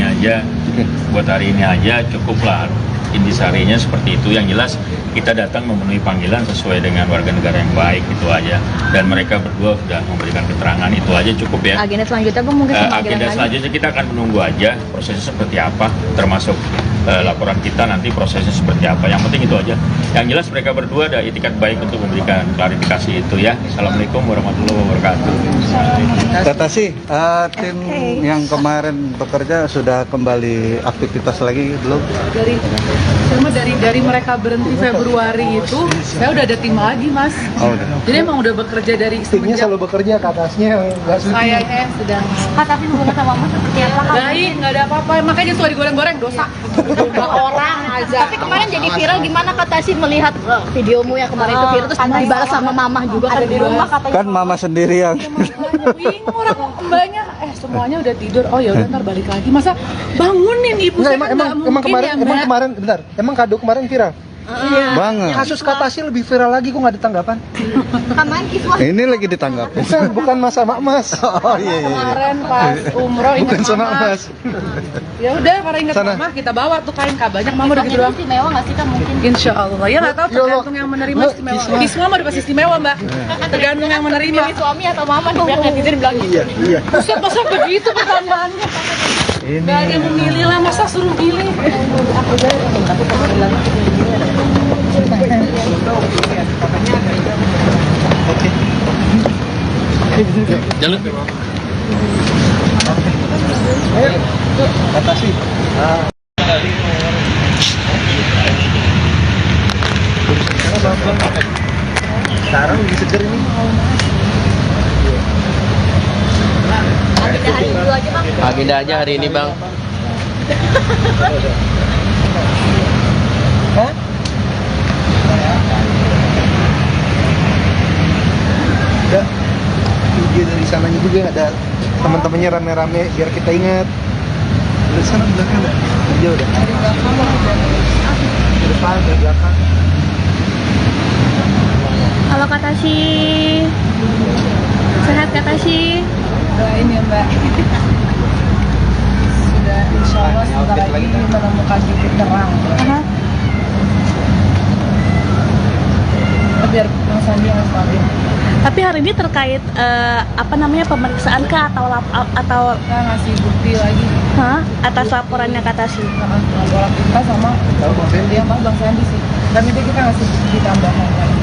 ini aja cukuplah. Intisarinya seperti itu. Yang jelas kita datang memenuhi panggilan sesuai dengan warga negara yang baik, itu aja. Dan mereka berdua sudah memberikan keterangan, itu aja cukup ya. Agenda selanjutnya Bang, mungkin Agenda selanjutnya kita akan menunggu aja prosesnya seperti apa, termasuk laporan kita nanti prosesnya seperti apa. Yang penting itu aja. Yang jelas mereka berdua ada itikat baik untuk memberikan klarifikasi itu ya. Assalamualaikum warahmatullahi wabarakatuh. Kata sih, tim yang kemarin bekerja sudah kembali aktivitas lagi belum? Dari mereka berhenti Februari itu, saya udah ada tim lagi mas. Oh, udah. Jadi emang udah bekerja dari Timnya selalu bekerja, ke atasnya yang nggak suka. Kayaknya sedang Kak, tapi hubungan sama Mama seperti apa Kak? baik, nggak ada apa-apa. Makanya suka digoreng-goreng, dosa. Orang aja. Tapi kemarin jadi viral, gimana Kak Tasya melihat videomu yang kemarin itu viral terus dibalas sama Mama juga kan di rumah katanya. Kan Mama sendiri yang Bingung orang mbaknya, semuanya udah tidur. Oh ya udah ntar balik lagi. Masa bangunin ibu Nggak, saya kan nggak mungkin ya mbak. Bentar, emang kado kemarin viral? Iya. banget. Kasus Katasi lebih viral lagi, kok nggak ada tanggapan? Kemarin kiswah Ini lagi ditanggapin. Bukan Mas sama Mas. Oh iya. Kemarin pas umroh ingat Bukan sama mama. Mas. Ya udah karena ingat Sana. mama kita bawa tuh kain banyak mama udah gitu doang. istimewa nggak sih Kak mungkin? Insya Allah ya nggak tahu Ya Allah. tergantung yang menerima istimewa. Kisma mah udah pasti istimewa mbak. Tergantung yang menerima. Pilih suami atau Mama nih biar netizen bilang gitu. Iya. Buset masa begitu pertanyaannya. Gak ada yang memilih lah, masa suruh pilih. Jalan. Katasi. Sekarang lebih seger ini. Agenda hari dulu aja Bang. Agenda aja hari ini bang. Ada video dari sananya juga, ada teman-temannya rame-rame biar kita ingat. Dari sana belakang ada video udah. Di depan, di belakang. Halo Kak Tasya. Sehat Kak Tasya? Doain ya mbak. Sudah insya Allah sebentar lagi menemukan titik terang. Biar Bang Sandi yang stabil. Tapi hari ini terkait apa namanya pemeriksaan kah atau Kita ngasih bukti lagi. atas laporannya Kak Tasya? Laporan kita sama dia Bang Sandi sih. Dan itu kita ngasih bukti tambahan lagi.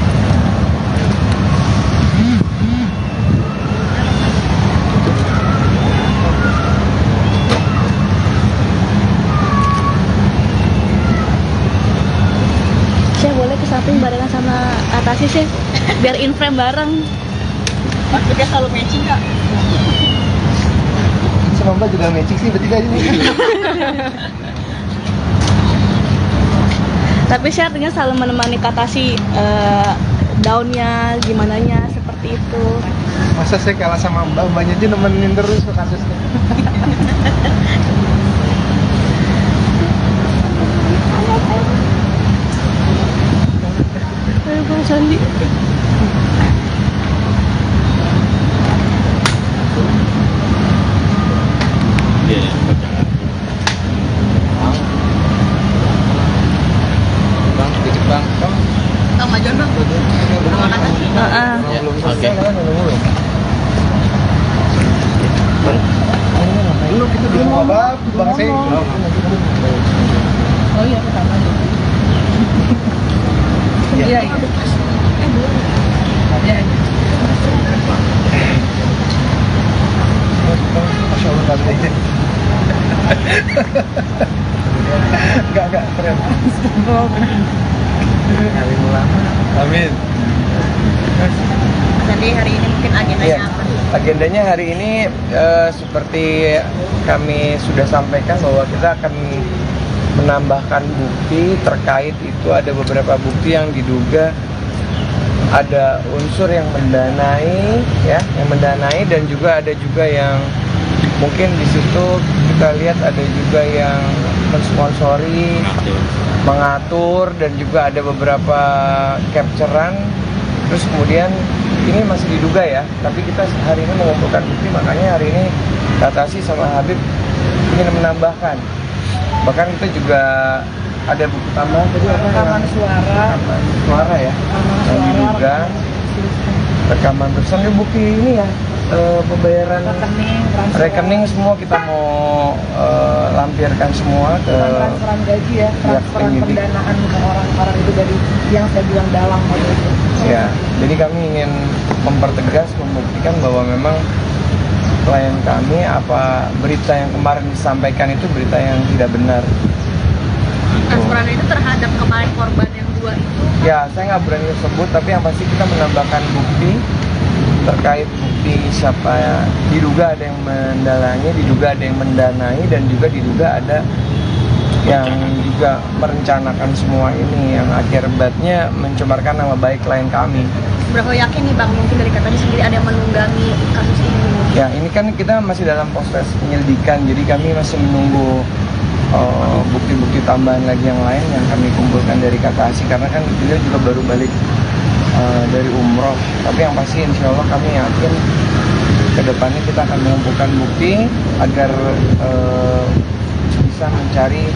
tapi barengan sama Katasi sih biar in frame bareng. Dia selalu matching kak. Sama Mbak juga matching sih bertiga ini. Tapi saya artinya selalu menemani Katasi daunnya, gimana nya seperti itu. Masa saya kalah sama Mbaknya aja nemenin terus ke kasusnya. Ayo Bang Sandi. Iya, baca. Bang, dikit bang. Sama John bang. Sama Katasi. Belum Oke. selesai kan nunggu. Belum kita belum apa Bang saya. Oh iya, pertama. Iya, iya. Iya, iya. Masya Allah kali ini. Enggak keren. Alim ulama. Amin. Jadi hari ini mungkin agendanya Iya, apa? agendanya hari ini seperti kami sudah sampaikan bahwa kita akan menambahkan bukti terkait itu ada beberapa bukti yang diduga ada unsur yang mendanai ya, yang mendanai dan juga ada juga yang mungkin di situ kita lihat ada juga yang mensponsori, mengatur dan juga ada beberapa capturean. Terus kemudian ini masih diduga ya, tapi kita hari ini mengumpulkan bukti, makanya hari ini Katasi sama Habib ingin menambahkan. Bahkan kita juga ada buku tambahan tadi apa? Rekaman suara. Rekaman suara ya, yang diduga rekaman terusan ini bukti ini ya, pembayaran rekening semua kita mau lampirkan semua ke Transferan gaji ya, transferan penyidik. pendanaan ke orang-orang itu dari yang saya bilang dalam itu. Ya, jadi kami ingin mempertegas, membuktikan bahwa memang klien kami apa berita yang kemarin disampaikan itu berita yang tidak benar. Transferan itu terhadap kemarin korban yang 2 itu. Ya, saya nggak berani sebut, tapi yang pasti kita menambahkan bukti terkait bukti siapa ya, diduga ada yang mendalangi, diduga ada yang mendanai, dan juga diduga ada yang juga merencanakan semua ini yang akibatnya mencemarkan nama baik klien kami. Berapa yakin nih bang, mungkin dari Katasi sendiri ada yang menunggangi kasus ini? Ya, ini kan kita masih dalam proses penyelidikan, jadi kami masih menunggu bukti-bukti tambahan lagi yang lain yang kami kumpulkan dari Katasi, karena kan beliau juga baru balik dari umroh. Tapi yang pasti insya Allah kami yakin ke depannya kita akan mengumpulkan bukti agar bisa mencari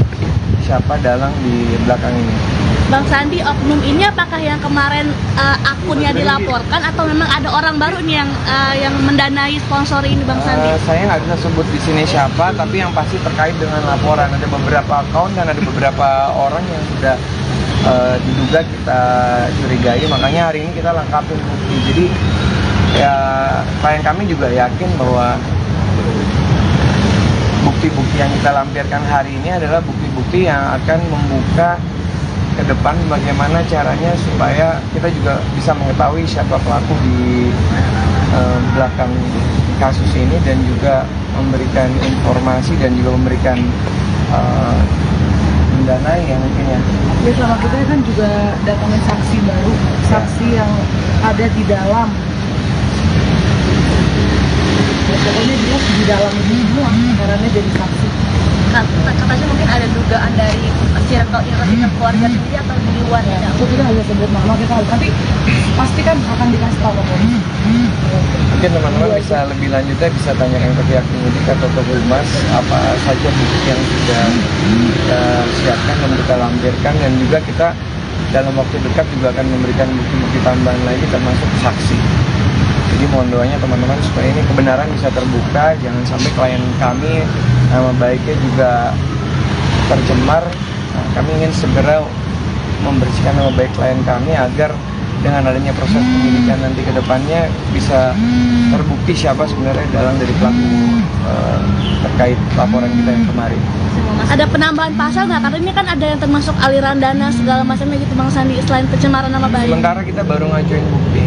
siapa dalang di belakang ini. Bang Sandi, oknum ini apakah yang kemarin akunnya dilaporkan atau memang ada orang baru nih yang mendanai sponsor ini Bang Sandi? Saya nggak bisa sebut di sini siapa, tapi yang pasti terkait dengan laporan ada beberapa akun dan ada beberapa orang yang sudah diduga kita curigai, makanya hari ini kita lengkapin bukti. Jadi ya klien kami juga yakin bahwa bukti-bukti yang kita lampirkan hari ini adalah bukti-bukti yang akan membuka ke depan bagaimana caranya supaya kita juga bisa mengetahui siapa pelaku di belakang kasus ini, dan juga memberikan informasi dan juga memberikan mendanai yang mungkin ya. Ya selama kita kan juga datangin saksi baru, saksi yang ada di dalam. Ya, pokoknya dia di dalam ini semua, karena jadi saksi. Katanya mungkin ada dugaan dari circle keluarga sendiri atau di luar ya? Aku tidak hanya sebut nama, kita tapi pasti kan akan dikasih tahu ke polisi. Mungkin teman-teman bisa lebih lanjutnya bisa tanyakan ke pihak penyidik atau ke humas apa saja bukti yang sudah kita siapkan dan kita lampirkan, dan juga kita dalam waktu dekat juga akan memberikan bukti-bukti tambahan lagi termasuk saksi. Jadi mohon doanya teman-teman supaya ini kebenaran bisa terbuka, jangan sampai klien kami nama baiknya juga tercemar. Nah, kami ingin segera membersihkan nama baik klien kami agar dengan adanya proses penyidikan nanti ke depannya bisa terbukti siapa sebenarnya dalang dari pelaku terkait laporan kita yang kemarin. Mas? Ada penambahan pasal nggak? Karena ini kan ada yang termasuk aliran dana segala macamnya gitu Bang Sandi, selain pencemaran nama baik. Sementara kita baru ngajuin bukti,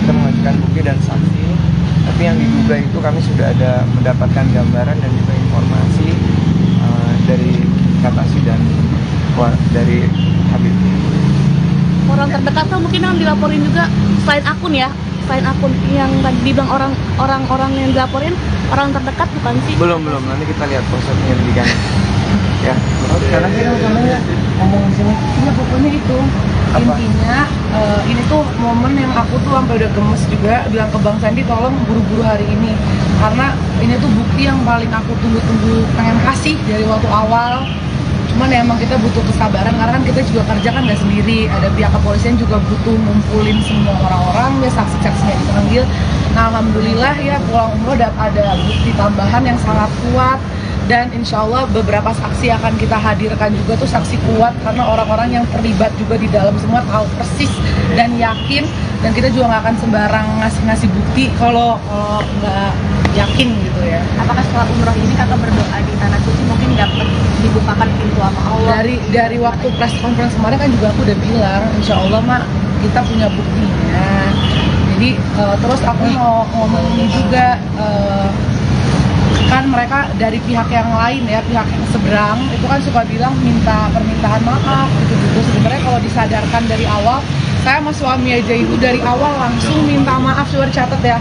kita mengajukan bukti dan saksi, tapi yang diduga itu kami sudah ada mendapatkan gambaran dan juga informasi dari Katasi dan dari Habib. Orang terdekat tuh mungkin yang dilaporin juga selain akun ya, selain akun yang tadi dibilang orang-orang yang dilaporin orang terdekat bukan sih? Belum, nanti kita lihat proses penyelidikan. Ya, sekarang kita ngomong di sini. Ya pokoknya itu Apa? intinya ini tuh momen yang aku tuh sampai udah gemes juga bilang ke Bang Sandi tolong buru-buru hari ini karena ini tuh bukti yang paling aku tunggu-tunggu pengen kasih dari waktu awal. Cuman ya emang kita butuh kesabaran karena kan kita juga kerja kan nggak sendiri, ada pihak kepolisian juga butuh ngumpulin semua orang-orang ya, saksi-saksinya dipanggil. Nah alhamdulillah ya pulang umroh ada bukti tambahan yang sangat kuat dan insya Allah beberapa saksi akan kita hadirkan juga tuh saksi kuat karena orang-orang yang terlibat juga di dalam semua tahu persis dan yakin, dan kita juga nggak akan sembarang ngasih bukti kalau nggak yakin gitu ya. Apakah setelah umroh ini kakak berdoa di tanah suci mungkin dapat dibukakan pintu sama Allah? Dari waktu press conference kemarin kan juga aku udah bilang insya Allah mak kita punya buktinya. Jadi terus aku mau ngomong juga kan mereka dari pihak yang lain ya, pihak yang seberang itu kan suka bilang minta permintaan maaf gitu-gitu. Sebenarnya kalau disadarkan dari awal, saya sama suami aja itu dari awal langsung minta maaf, coba catat ya,